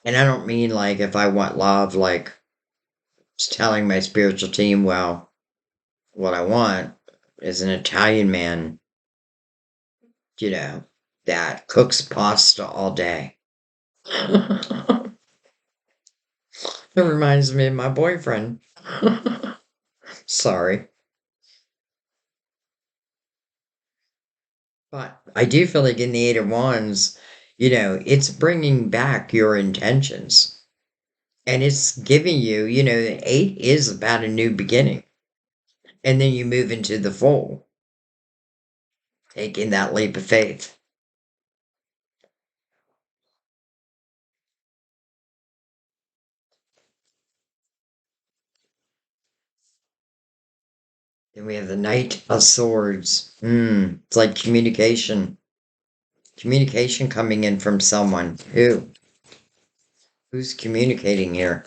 And I don't mean like if I want love, like just telling my spiritual team, well, what I want is an Italian man, you know, that cooks pasta all day. It reminds me of my boyfriend. Sorry. But I do feel like in the Eight of Wands, it's bringing back your intentions. And it's giving you, the eight is about a new beginning. And then you move into the Fool, taking that leap of faith. Then we have the Knight of Swords. It's like communication. Communication coming in from someone. Who? Who's communicating here?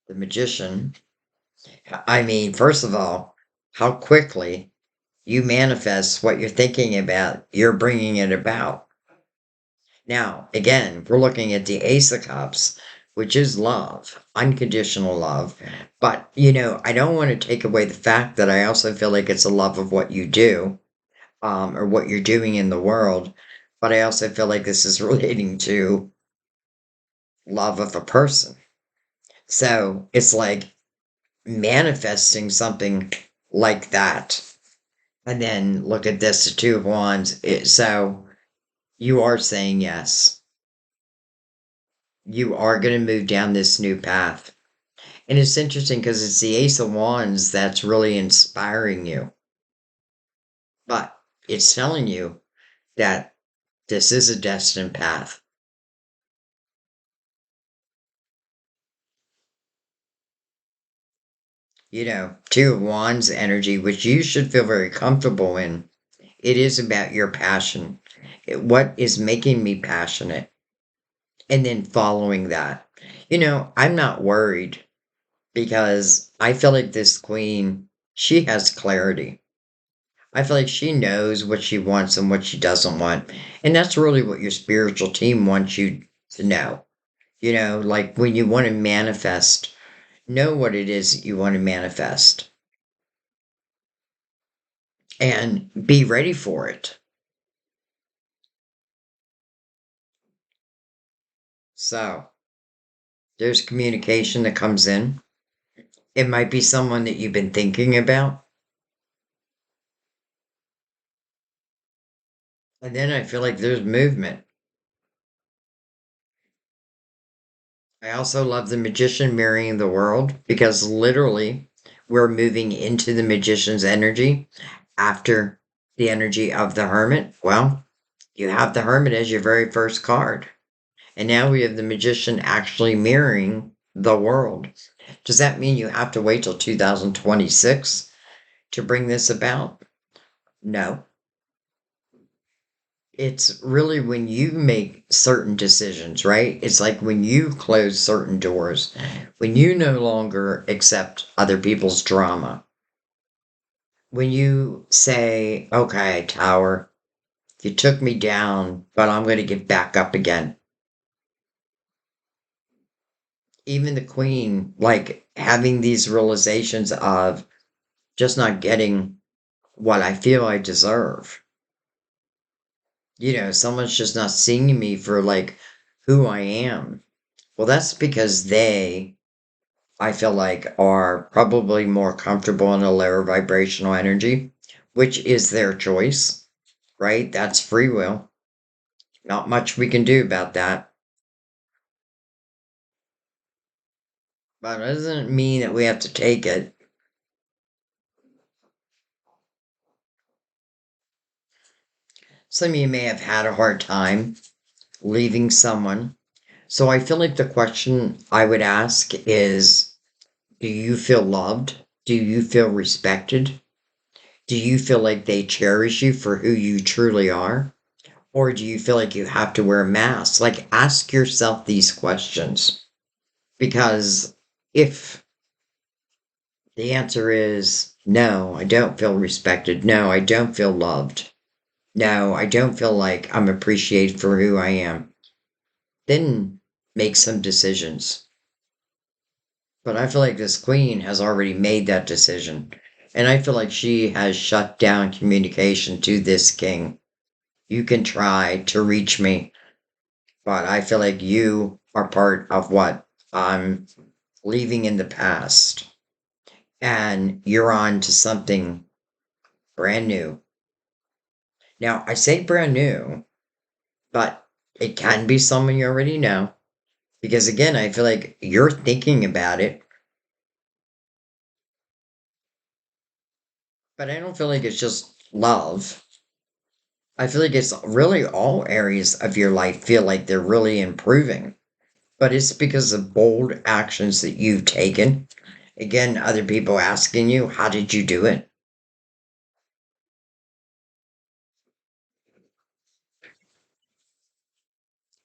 The Magician. I mean, first of all, how quickly you manifest what you're thinking about, you're bringing it about. Now, again, we're looking at the Ace of Cups, which is love, unconditional love. But, I don't want to take away the fact that I also feel like it's a love of what you do, or what you're doing in the world. But I also feel like this is relating to love of a person. So it's like manifesting something like that. And then look at this, the Two of Wands. So you are saying yes. You are going to move down this new path. And it's interesting because it's the Ace of Wands that's really inspiring you. But it's telling you that this is a destined path. Two of Wands energy, which you should feel very comfortable in. It is about your passion. What is making me passionate? And then following that. I'm not worried because I feel like this queen, she has clarity. I feel like she knows what she wants and what she doesn't want. And that's really what your spiritual team wants you to know. Like when you want to manifest, know what it is that you want to manifest and be ready for it. So there's communication that comes in. It might be someone that you've been thinking about. And then I feel like there's movement. I also love the magician mirroring the world because literally we're moving into the magician's energy after the energy of the Hermit? Well, you have the Hermit as your very first card. And now we have the Magician actually mirroring the world. Does that mean you have to wait till 2026 to bring this about? No. It's really when you make certain decisions, right? It's like when you close certain doors, when you no longer accept other people's drama, when you say, okay, Tower, you took me down, but I'm going to get back up again. Even the Queen, like having these realizations of just not getting what I feel I deserve. Someone's just not seeing me for like who I am. Well, that's because I feel like, are probably more comfortable in a lower vibrational energy, which is their choice, right? That's free will. Not much we can do about that. But it doesn't mean that we have to take it. Some of you may have had a hard time leaving someone. So I feel like the question I would ask is, do you feel loved? Do you feel respected? Do you feel like they cherish you for who you truly are? Or do you feel like you have to wear a mask? Like, ask yourself these questions. Because if the answer is no, I don't feel respected. No, I don't feel loved. No, I don't feel like I'm appreciated for who I am. Then make some decisions. But I feel like this queen has already made that decision. And I feel like she has shut down communication to this king. You can try to reach me, but I feel like you are part of what I'm leaving in the past. And you're on to something brand new. Now, I say brand new, but it can be someone you already know. Because again, I feel like you're thinking about it, but I don't feel like it's just love. I feel like it's really all areas of your life feel like they're really improving, but it's because of bold actions that you've taken. Again, other people asking you, how did you do it?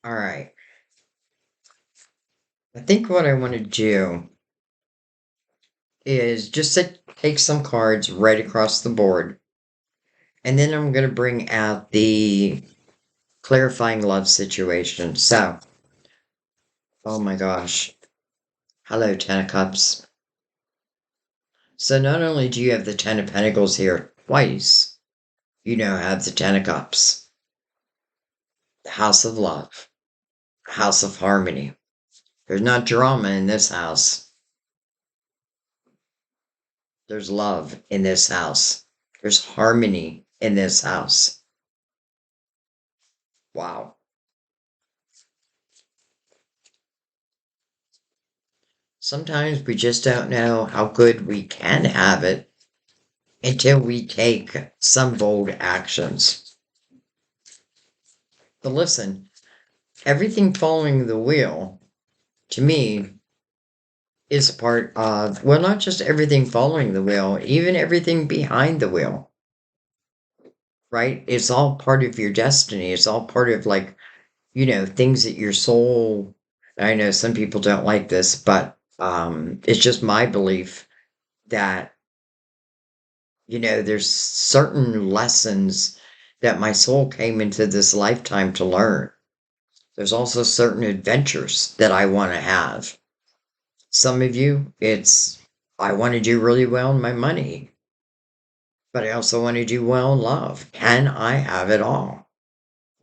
All right. I think what I want to do is just take some cards right across the board, and then I'm going to bring out the clarifying love situation. So, oh my gosh. Hello, Ten of Cups. So not only do you have the Ten of Pentacles here twice, you now have the Ten of Cups, the House of Love, the House of Harmony. There's not drama in this house. There's love in this house. There's harmony in this house. Wow. Sometimes we just don't know how good we can have it until we take some bold actions. But listen, everything following the wheel, to me, is part of, well, not just everything following the wheel, even everything behind the wheel, right? It's all part of your destiny. It's all part of, like, things that your soul. I know some people don't like this, but it's just my belief that, there's certain lessons that my soul came into this lifetime to learn. There's also certain adventures that I want to have. Some of you, it's, I want to do really well in my money, but I also want to do well in love. Can I have it all?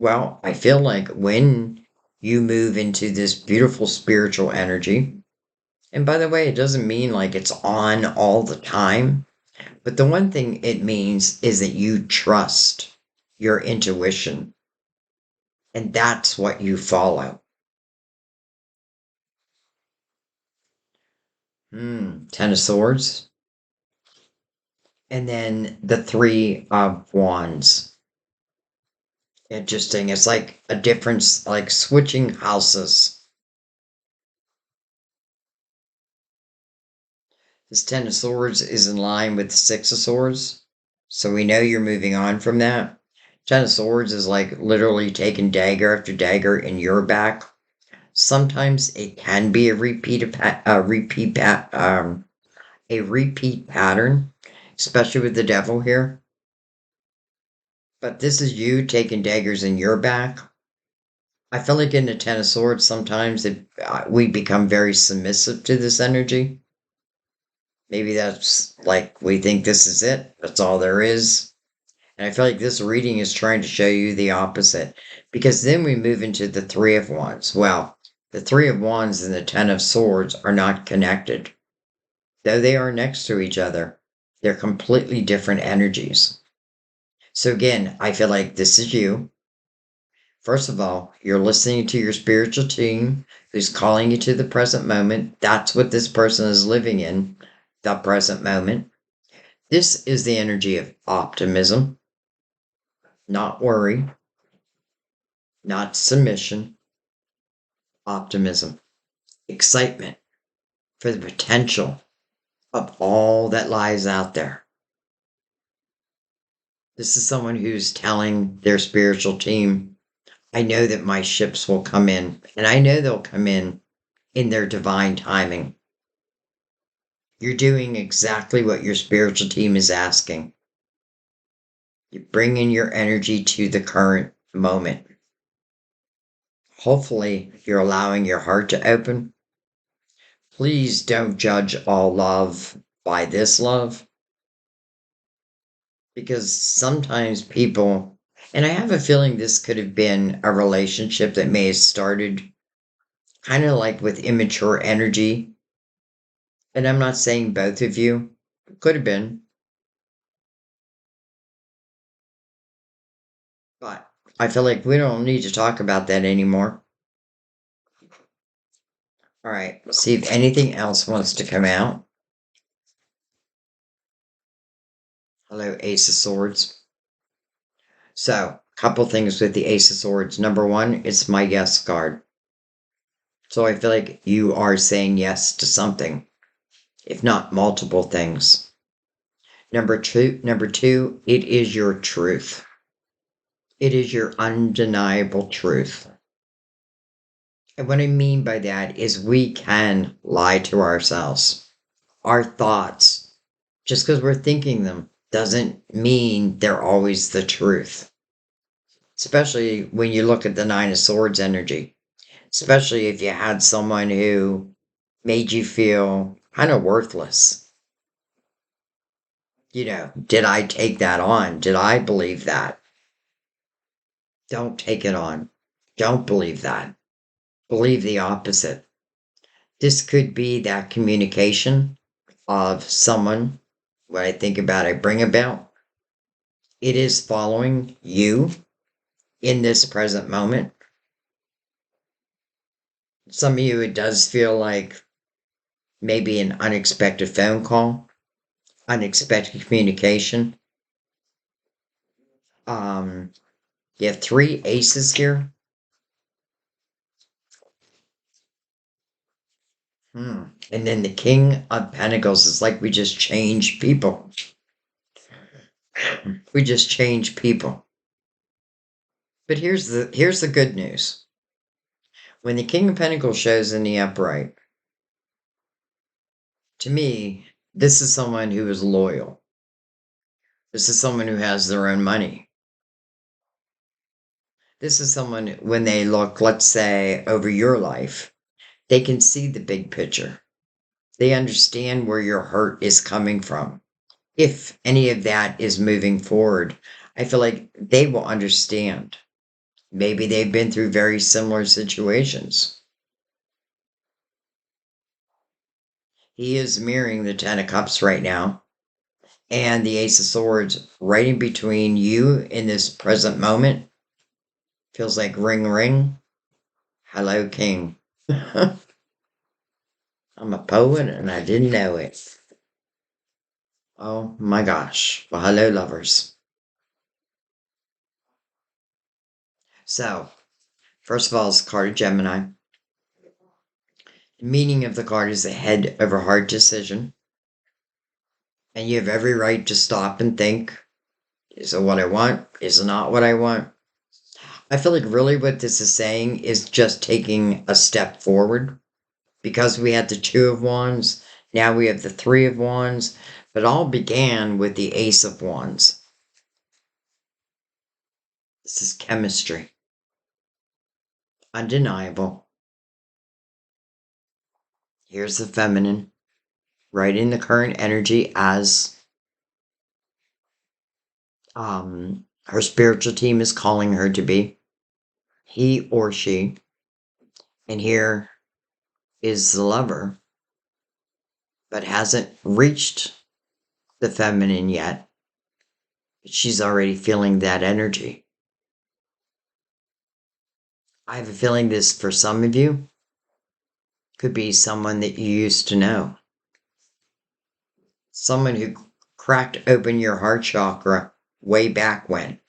Well, I feel like when you move into this beautiful spiritual energy, and by the way, it doesn't mean like it's on all the time, but the one thing it means is that you trust your intuition, and that's what you follow. Ten of Swords. And then the Three of Wands. Interesting. It's like a difference, like switching houses. This Ten of Swords is in line with the Six of Swords. So we know you're moving on from that. Ten of Swords is like literally taking dagger after dagger in your back. Sometimes it can be a repeat pattern, especially with the devil here. But this is you taking daggers in your back. I feel like in the Ten of Swords, sometimes we become very submissive to this energy. Maybe that's like we think this is it. That's all there is. And I feel like this reading is trying to show you the opposite. Because then we move into the Three of Wands. Well, the Three of Wands and the Ten of Swords are not connected. Though they are next to each other, they're completely different energies. So again, I feel like this is you. First of all, you're listening to your spiritual team who's calling you to the present moment. That's what this person is living in, the present moment. This is the energy of optimism, not worry, not submission, optimism, excitement for the potential of all that lies out there. This is someone who's telling their spiritual team, I know that my ships will come in, and I know they'll come in their divine timing. You're doing exactly what your spiritual team is asking. You're bringing your energy to the current moment. Hopefully, you're allowing your heart to open. Please don't judge all love by this love. Because sometimes people, and I have a feeling this could have been a relationship that may have started kind of like with immature energy. And I'm not saying both of you, could have been, but I feel like we don't need to talk about that anymore. All right, let's see if anything else wants to come out. Hello, Ace of Swords. So, a couple things with the Ace of Swords. Number one, it's my yes card. So I feel like you are saying yes to something, if not multiple things. Number two, it is your truth. It is your undeniable truth. And what I mean by that is we can lie to ourselves. Our thoughts, just because we're thinking them, doesn't mean they're always the truth. Especially when you look at the Nine of Swords energy. Especially if you had someone who made you feel kind of worthless. Did I take that on? Did I believe that? Don't take it on. Don't believe that. Believe the opposite. This could be that communication of someone, what I think about, I bring about. It is following you in this present moment. Some of you, it does feel like maybe an unexpected phone call, unexpected communication. You have three aces here. And then the King of Pentacles is like we just change people. We just change people. But here's the good news. When the King of Pentacles shows in the upright, to me, this is someone who is loyal. This is someone who has their own money. This is someone, when they look, let's say, over your life, they can see the big picture. They understand where your hurt is coming from. If any of that is moving forward, I feel like they will understand. Maybe they've been through very similar situations. He is mirroring the Ten of Cups right now and the Ace of Swords right in between you in this present moment. Feels like ring, ring. Hello, King. I'm a poet and I didn't know it. Oh my gosh. Well, hello, lovers. So, first of all, it's a card of Gemini. The meaning of the card is a head over heart decision. And you have every right to stop and think, is it what I want? Is it not what I want? I feel like really what this is saying is just taking a step forward. Because we had the Two of Wands, now we have the Three of Wands, but all began with the Ace of Wands. This is chemistry. Undeniable. Here's the feminine, right in the current energy as her spiritual team is calling her to be. He or she. And here is the lover, but hasn't reached the feminine yet. But she's already feeling that energy. I have a feeling this, for some of you, could be someone that you used to know. Someone who cracked open your heart chakra way back when.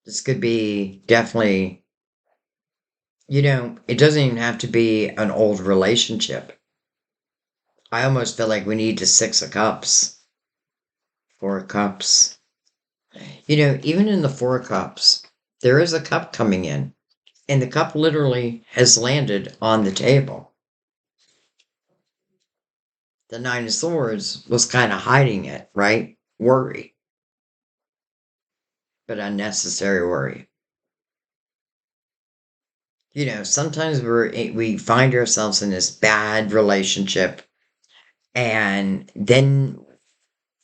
This could be definitely, it doesn't even have to be an old relationship. I almost feel like we need the Six of Cups, Four of Cups. Even in the Four of Cups, there is a cup coming in, and the cup literally has landed on the table. The Nine of Swords was kind of hiding it, right? Worry. But unnecessary worry. Sometimes we find ourselves in this bad relationship, and then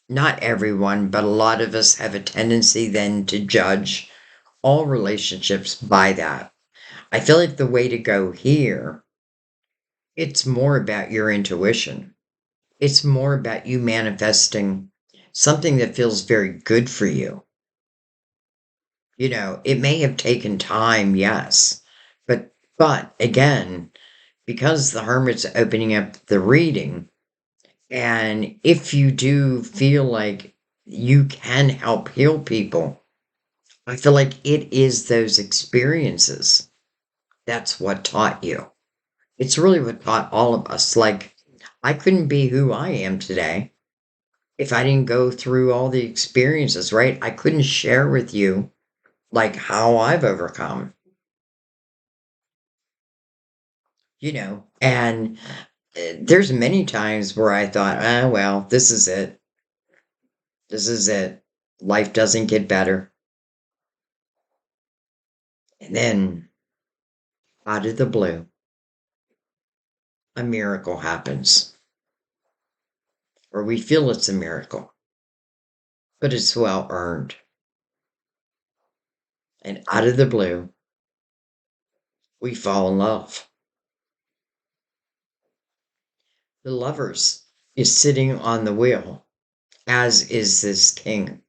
not everyone, but a lot of us have a tendency then to judge all relationships by that. I feel like the way to go here, it's more about your intuition. It's more about you manifesting something that feels very good for you. It may have taken time, yes, but again, because the Hermit's opening up the reading, and if you do feel like you can help heal people, I feel like it is those experiences. That's what taught you. It's really what taught all of us. Like, I couldn't be who I am today if I didn't go through all the experiences, right? I couldn't share with you, like, how I've overcome, and there's many times where I thought, well, this is it. This is it. Life doesn't get better. And then, out of the blue, a miracle happens. Or we feel it's a miracle. But it's well earned. And out of the blue, we fall in love. The Lovers is sitting on the wheel, as is this king.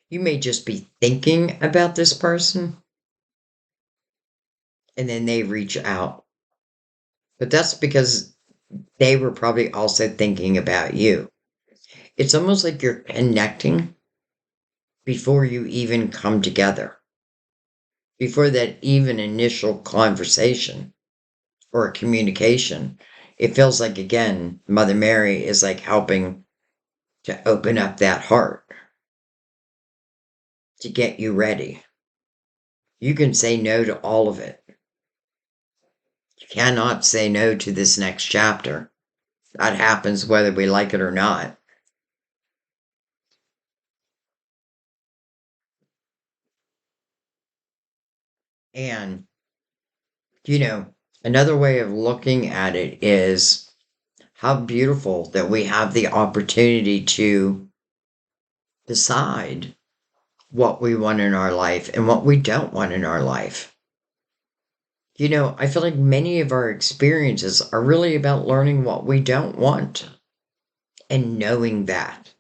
You may just be thinking about this person, and then they reach out. But that's because they were probably also thinking about you. It's almost like you're connecting before you even come together, before that even initial conversation or communication. It feels like, again, Mother Mary is like helping to open up that heart, to get you ready. You can say no to all of it. You cannot say no to this next chapter. That happens whether we like it or not. And, another way of looking at it is how beautiful that we have the opportunity to decide what we want in our life and what we don't want in our life. I feel like many of our experiences are really about learning what we don't want and knowing that.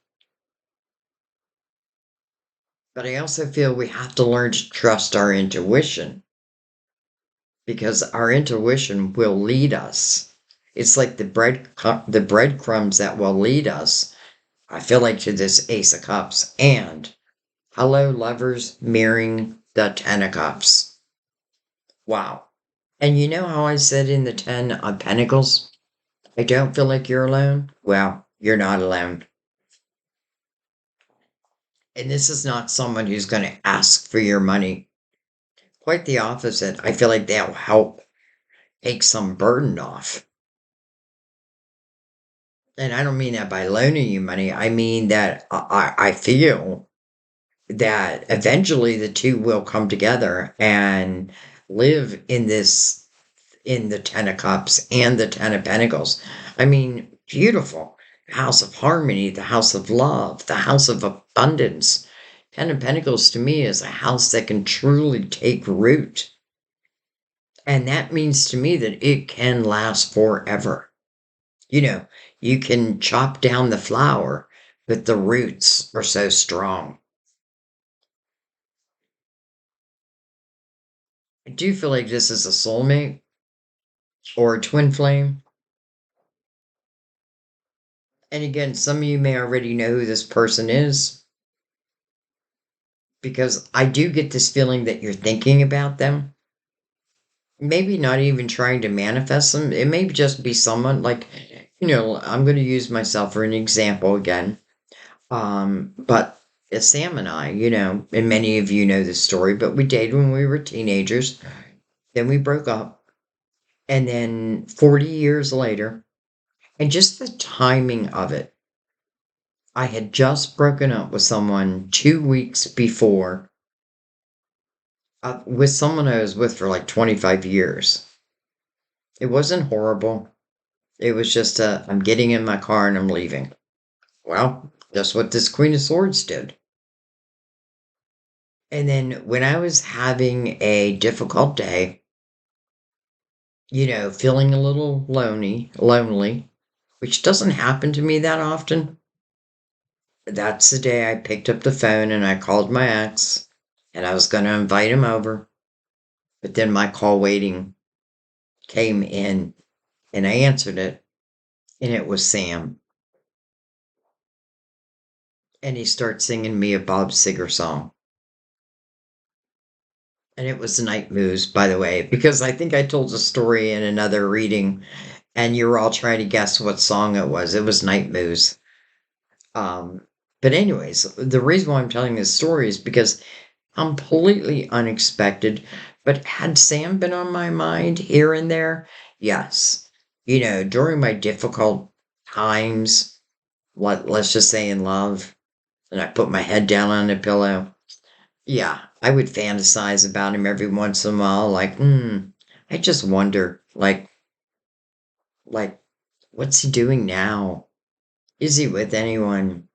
But I also feel we have to learn to trust our intuition because our intuition will lead us. It's like the breadcrumbs that will lead us. I feel like to this Ace of Cups and hello lovers mirroring the Ten of Cups. Wow. And you know how I said in the Ten of Pentacles, I don't feel like you're alone? Well, you're not alone. And this is not someone who's going to ask for your money. Quite the opposite. I feel like they'll help take some burden off. And I don't mean that by loaning you money. I mean that I feel that eventually the two will come together and live in this, in the Ten of Cups and the Ten of Pentacles. I mean, beautiful. The house of harmony, the house of love, the house of abundance. Ten of Pentacles to me is a house that can truly take root. And that means to me that it can last forever. You know, you can chop down the flower, but the roots are so strong. I do feel like this is a soulmate or a twin flame. And again, some of you may already know who this person is because I do get this feeling that you're thinking about them. Maybe not even trying to manifest them. It may just be someone like, I'm going to use myself for an example again. But Sam and I, and many of you know this story, but we dated when we were teenagers. Then we broke up. And then 40 years later, and just the timing of it, I had just broken up with someone 2 weeks before, with someone I was with for like 25 years. It wasn't horrible. It was just I'm getting in my car and I'm leaving. Well, that's what this Queen of Swords did. And then when I was having a difficult day, feeling a little lonely, which doesn't happen to me that often, that's the day I picked up the phone and I called my ex and I was going to invite him over. But then my call waiting came in and I answered it and it was Sam. And he started singing me a Bob Seger song. And it was Night Moves, by the way, because I think I told a story in another reading and you were all trying to guess what song it was. It was Night Moves. Um, but anyways, the reason why I'm telling this story is because completely unexpected. But had Sam been on my mind here and there? Yes. During my difficult times, let's just say in love, and I put my head down on the pillow. Yeah, I would fantasize about him every once in a while, like, I just wonder, like, what's he doing now? Is he with anyone?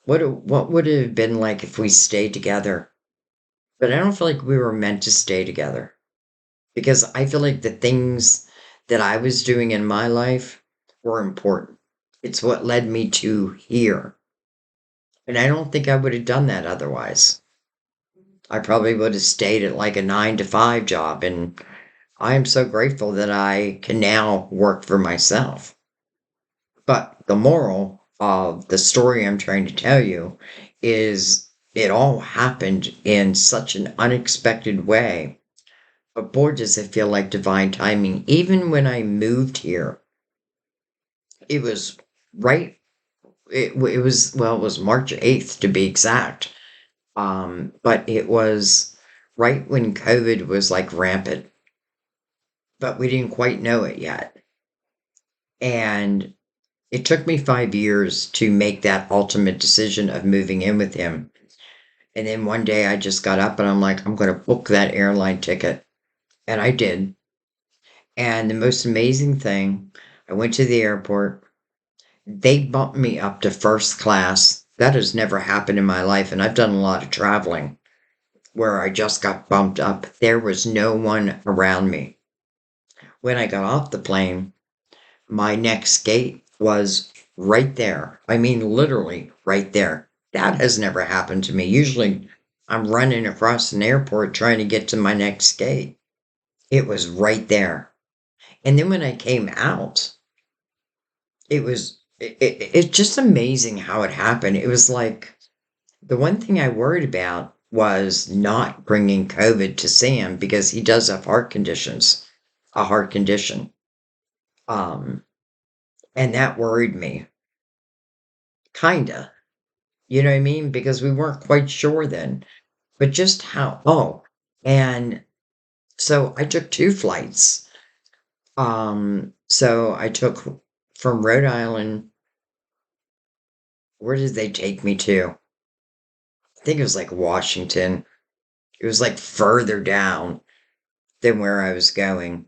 What would it have been like if we stayed together? But I don't feel like we were meant to stay together because I feel like the things that I was doing in my life were important. It's what led me to here. And I don't think I would have done that otherwise. I probably would have stayed at like a 9 to 5 job. And I am so grateful that I can now work for myself. But the moral of the story I'm trying to tell you is it all happened in such an unexpected way. But boy, does it feel like divine timing. Even when I moved here, it was right. It was March 8th to be exact. But it was right when COVID was like rampant, but we didn't quite know it yet. And it took me 5 years to make that ultimate decision of moving in with him. And then one day I just got up and I'm like, I'm going to book that airline ticket. And I did. And the most amazing thing, I went to the airport. They bumped me up to first class. That has never happened in my life. And I've done a lot of traveling where I just got bumped up. There was no one around me. When I got off the plane, my next gate was right there. I mean, literally right there. That has never happened to me. Usually I'm running across an airport trying to get to my next gate. It was right there. And then when I came out, it's just amazing how it happened. It was like the one thing I worried about was not bringing COVID to Sam because he does have a heart condition. Um, and that worried me, kinda. You know what I mean? Because we weren't quite sure then. But just how, oh, and so I took two flights. So I took from Rhode Island, where did they take me to? I think it was like Washington. It was like further down than where I was going.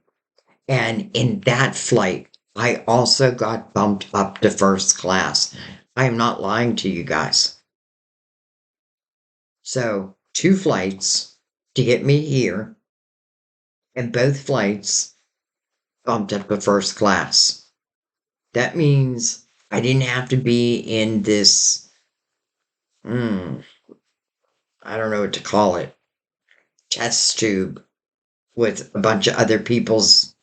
And in that flight, I also got bumped up to first class. I am not lying to you guys. So, two flights to get me here, and both flights bumped up to first class. That means I didn't have to be in this, hmm, I don't know what to call it, test tube with a bunch of other people's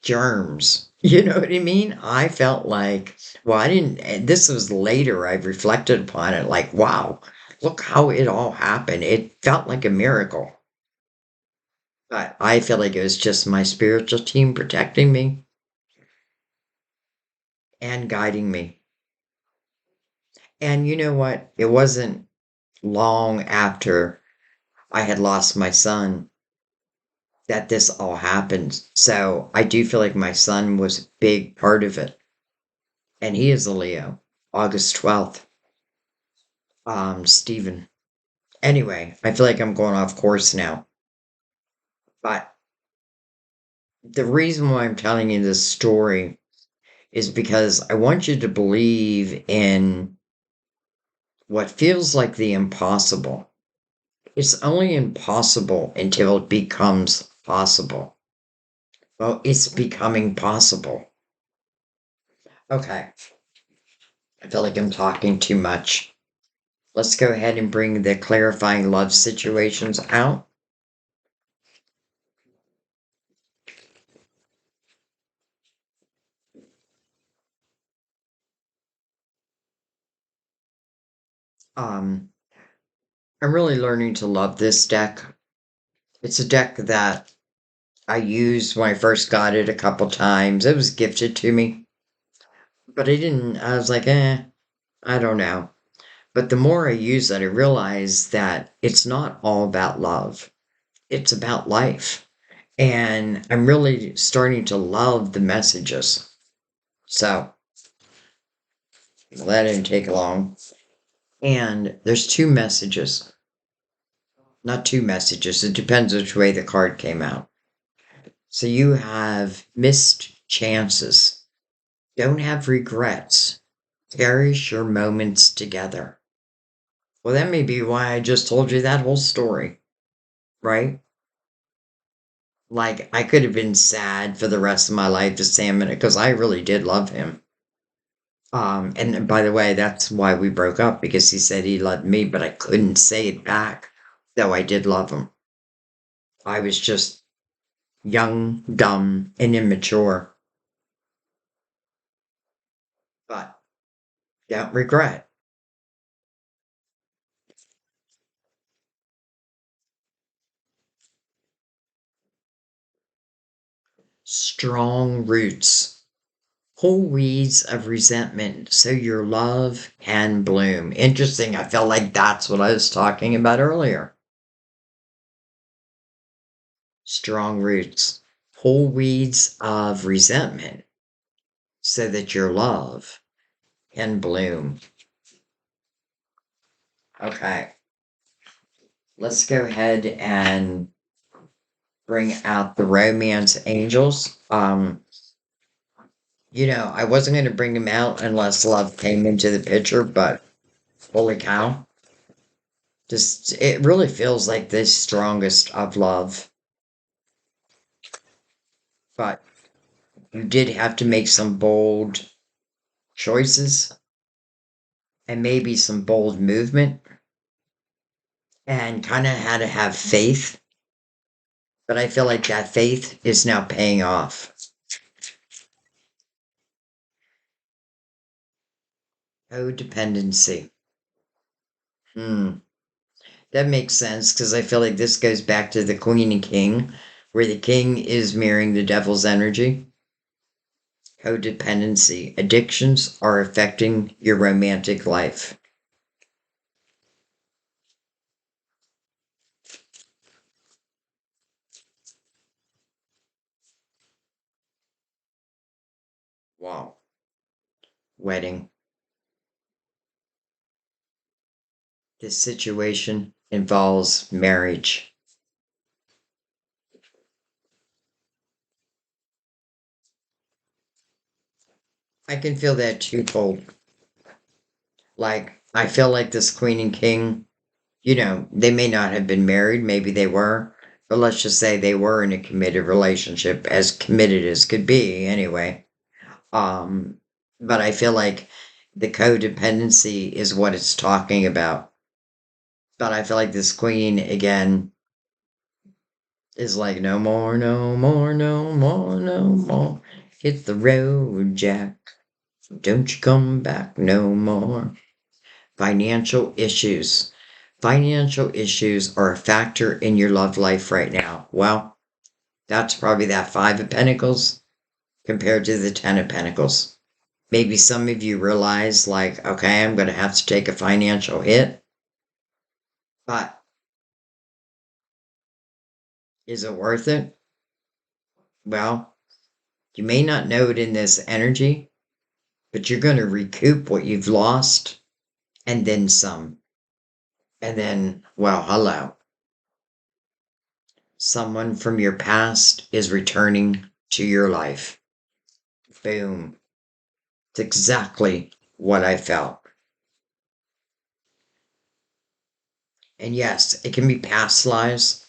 germs. You know what I mean? I felt like, well, I didn't, this was later, I've reflected upon it like, wow, look how it all happened. It felt like a miracle. But I feel like it was just my spiritual team protecting me and guiding me. And you know what? It wasn't long after I had lost my son that this all happened. So I do feel like my son was a big part of it. And he is a Leo, August 12th. Stephen. Anyway, I feel like I'm going off course now. But the reason why I'm telling you this story is because I want you to believe in what feels like the impossible. It's only impossible until it becomes possible. Well, it's becoming possible. Okay, I feel like I'm talking too much. Let's go ahead and bring the clarifying love situations out. Um, I'm really learning to love this deck. It's a deck that I used when I first got it a couple times. It was gifted to me, but I was like, I don't know. But the more I use it, I realize that it's not all about love. It's about life. And I'm really starting to love the messages. So that didn't take long. And there's two messages. Not two messages. It depends which way the card came out. So you have missed chances. Don't have regrets. Cherish your moments together. Well, that may be why I just told you that whole story, right? Like, I could have been sad for the rest of my life to Sam because I really did love him. And by the way, that's why we broke up because he said he loved me, but I couldn't say it back, though I did love him. I was just young, dumb, and immature, but don't regret. Strong roots. Whole weeds of resentment so your love can bloom. Interesting. I felt like that's what I was talking about earlier. Strong roots. Whole weeds of resentment so that your love can bloom. Okay. Let's go ahead and bring out the romance angels. I wasn't going to bring them out unless love came into the picture, but holy cow. Just, it really feels like the strongest of love. But you did have to make some bold choices and maybe some bold movement and kind of had to have faith But I feel like that faith is now paying off. Codependency. Hmm. That makes sense because I feel like this goes back to the Queen and King, where the King is mirroring the devil's energy. Codependency. Addictions are affecting your romantic life. Wow. Wedding. This situation involves marriage. I can feel that twofold. Like, I feel like this Queen and King, they may not have been married, maybe they were, but let's just say they were in a committed relationship, as committed as could be, anyway. Um, but I feel like the codependency is what it's talking about. But I feel like this queen, again, is like, no more, no more, no more, no more. Hit the road, Jack. Don't you come back no more. Financial issues. Financial issues are a factor in your love life right now. Well, that's probably that Five of Pentacles compared to the Ten of Pentacles. Maybe some of you realize, like, okay, I'm going to have to take a financial hit, but is it worth it? Well, you may not know it in this energy, but you're going to recoup what you've lost and then some. And then, well, hello. Someone from your past is returning to your life. Boom. It's exactly what I felt. And yes, it can be past lives,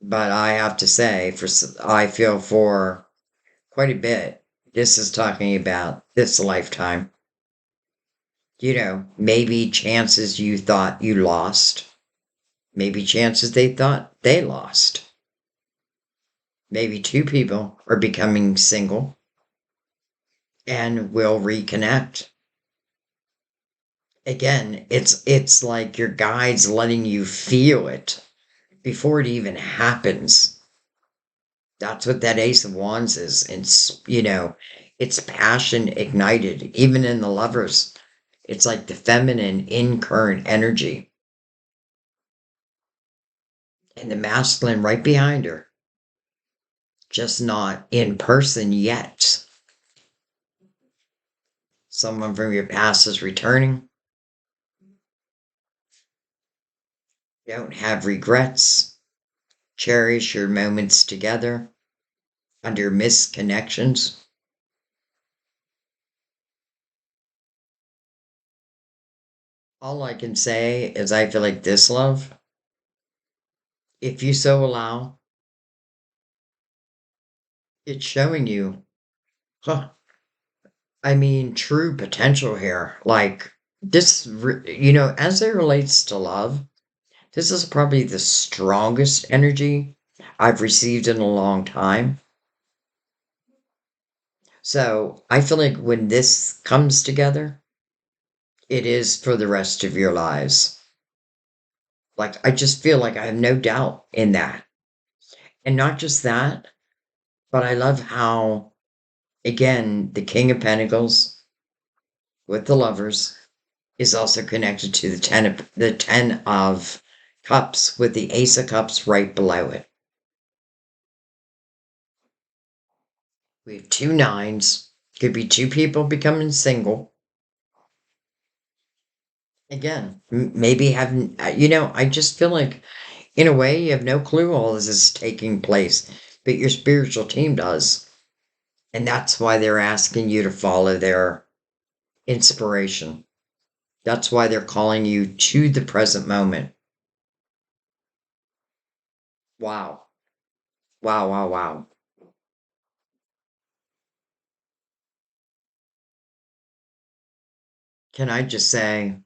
but I have to say, I feel for quite a bit. This is talking about this lifetime. Maybe chances you thought you lost. Maybe chances they thought they lost. Maybe two people are becoming single and will reconnect. Again, it's like your guide's letting you feel it before it even happens. That's what that Ace of Wands is. It's passion ignited, even in the lovers. It's like the feminine in current energy and the masculine right behind her, just not in person yet. Someone from your past is returning. Don't have regrets. Cherish your moments together under misconnections. All I can say is I feel like this love, if you so allow, it's showing you, huh, I mean, true potential here. Like, this, as it relates to love, this is probably the strongest energy I've received in a long time. So I feel like when this comes together, it is for the rest of your lives. Like, I just feel like I have no doubt in that. And not just that, but I love how, again, the King of Pentacles with the lovers is also connected to the Ten of Cups with the Ace of Cups right below it. We have two nines. Could be two people becoming single. Again, maybe having, I just feel like, in a way, you have no clue all this is taking place, but your spiritual team does. And that's why they're asking you to follow their inspiration. That's why they're calling you to the present moment. Wow. Wow, wow, wow. Can I just say,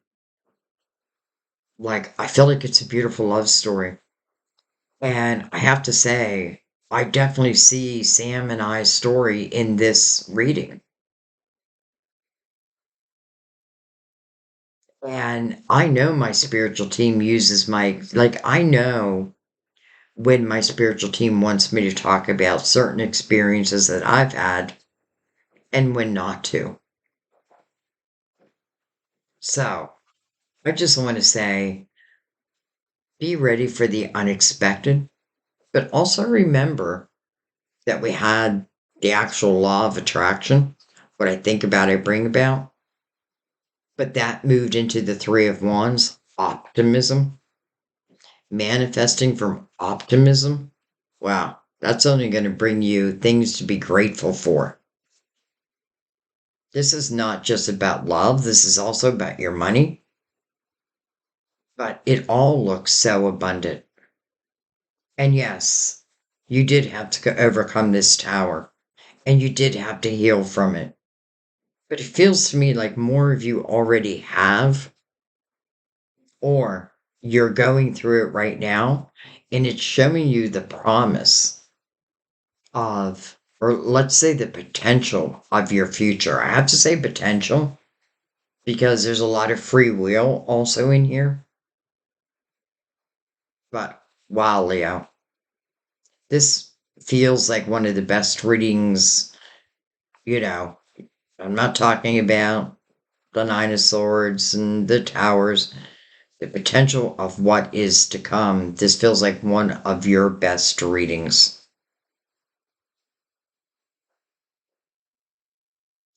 like, I feel like it's a beautiful love story. And I have to say, I definitely see Sam and I's story in this reading. And I know my spiritual team uses I know when my spiritual team wants me to talk about certain experiences that I've had and when not to. So I just want to say be ready for the unexpected, but also remember that we had the actual law of attraction. What I think about, I bring about. But that moved into the Three of Wands, optimism, manifesting from optimism. Wow, that's only going to bring you things to be grateful for. This is not just about love, this is also about your money, but it all looks so abundant. And yes, you did have to overcome this tower, and you did have to heal from it. But it feels to me like more of you already have, or you're going through it right now, and it's showing you the promise of, or let's say the potential of your future. I have to say potential because there's a lot of free will also in here. But wow, Leo, this feels like one of the best readings. You know, I'm not talking about the Nine of Swords and the Towers, the potential of what is to come. This feels like one of your best readings.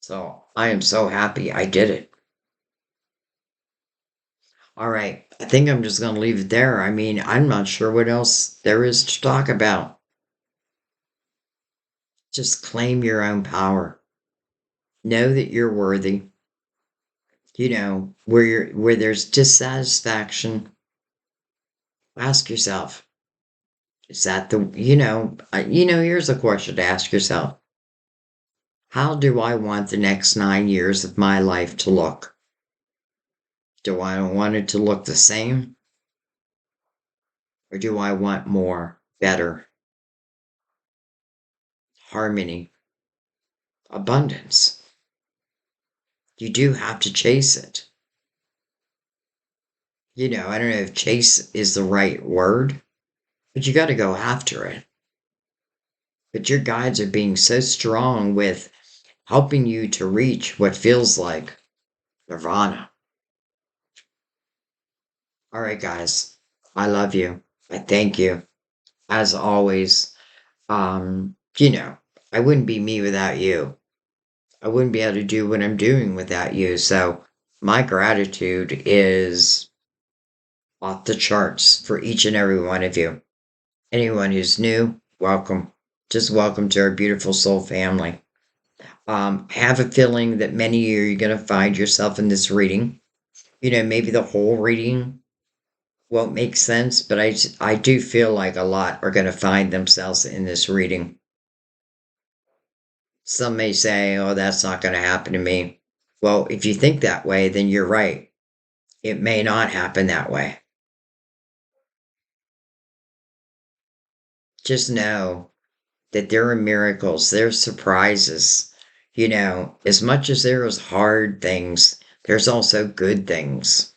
So I am so happy I did it. All right. I think I'm just going to leave it there. I mean, I'm not sure what else there is to talk about. Just claim your own power. Know that you're worthy. Where there's dissatisfaction, ask yourself, is that here's a question to ask yourself. How do I want the next 9 years of my life to look? Do I want it to look the same? Or do I want more, better, harmony, abundance? You do have to chase it. I don't know if chase is the right word, but you got to go after it. But your guides are being so strong with helping you to reach what feels like nirvana. All right, guys, I love you. I thank you. As always, I wouldn't be me without you. I wouldn't be able to do what I'm doing without you. So my gratitude is off the charts for each and every one of you. Anyone who's new, welcome. Just welcome to our beautiful soul family. I have a feeling that many of you are going to find yourself in this reading. Maybe the whole reading won't make sense, but I do feel like a lot are going to find themselves in this reading. Some may say, oh, that's not going to happen to me. Well, if you think that way, then you're right. It may not happen that way. Just know that there are miracles, there are surprises. As much as there is hard things, there's also good things.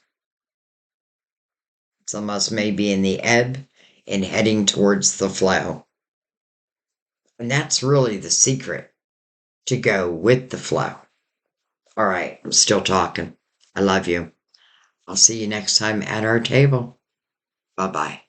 Some of us may be in the ebb and heading towards the flow. And that's really the secret, to go with the flow. All right, I'm still talking. I love you. I'll see you next time at our table. Bye bye.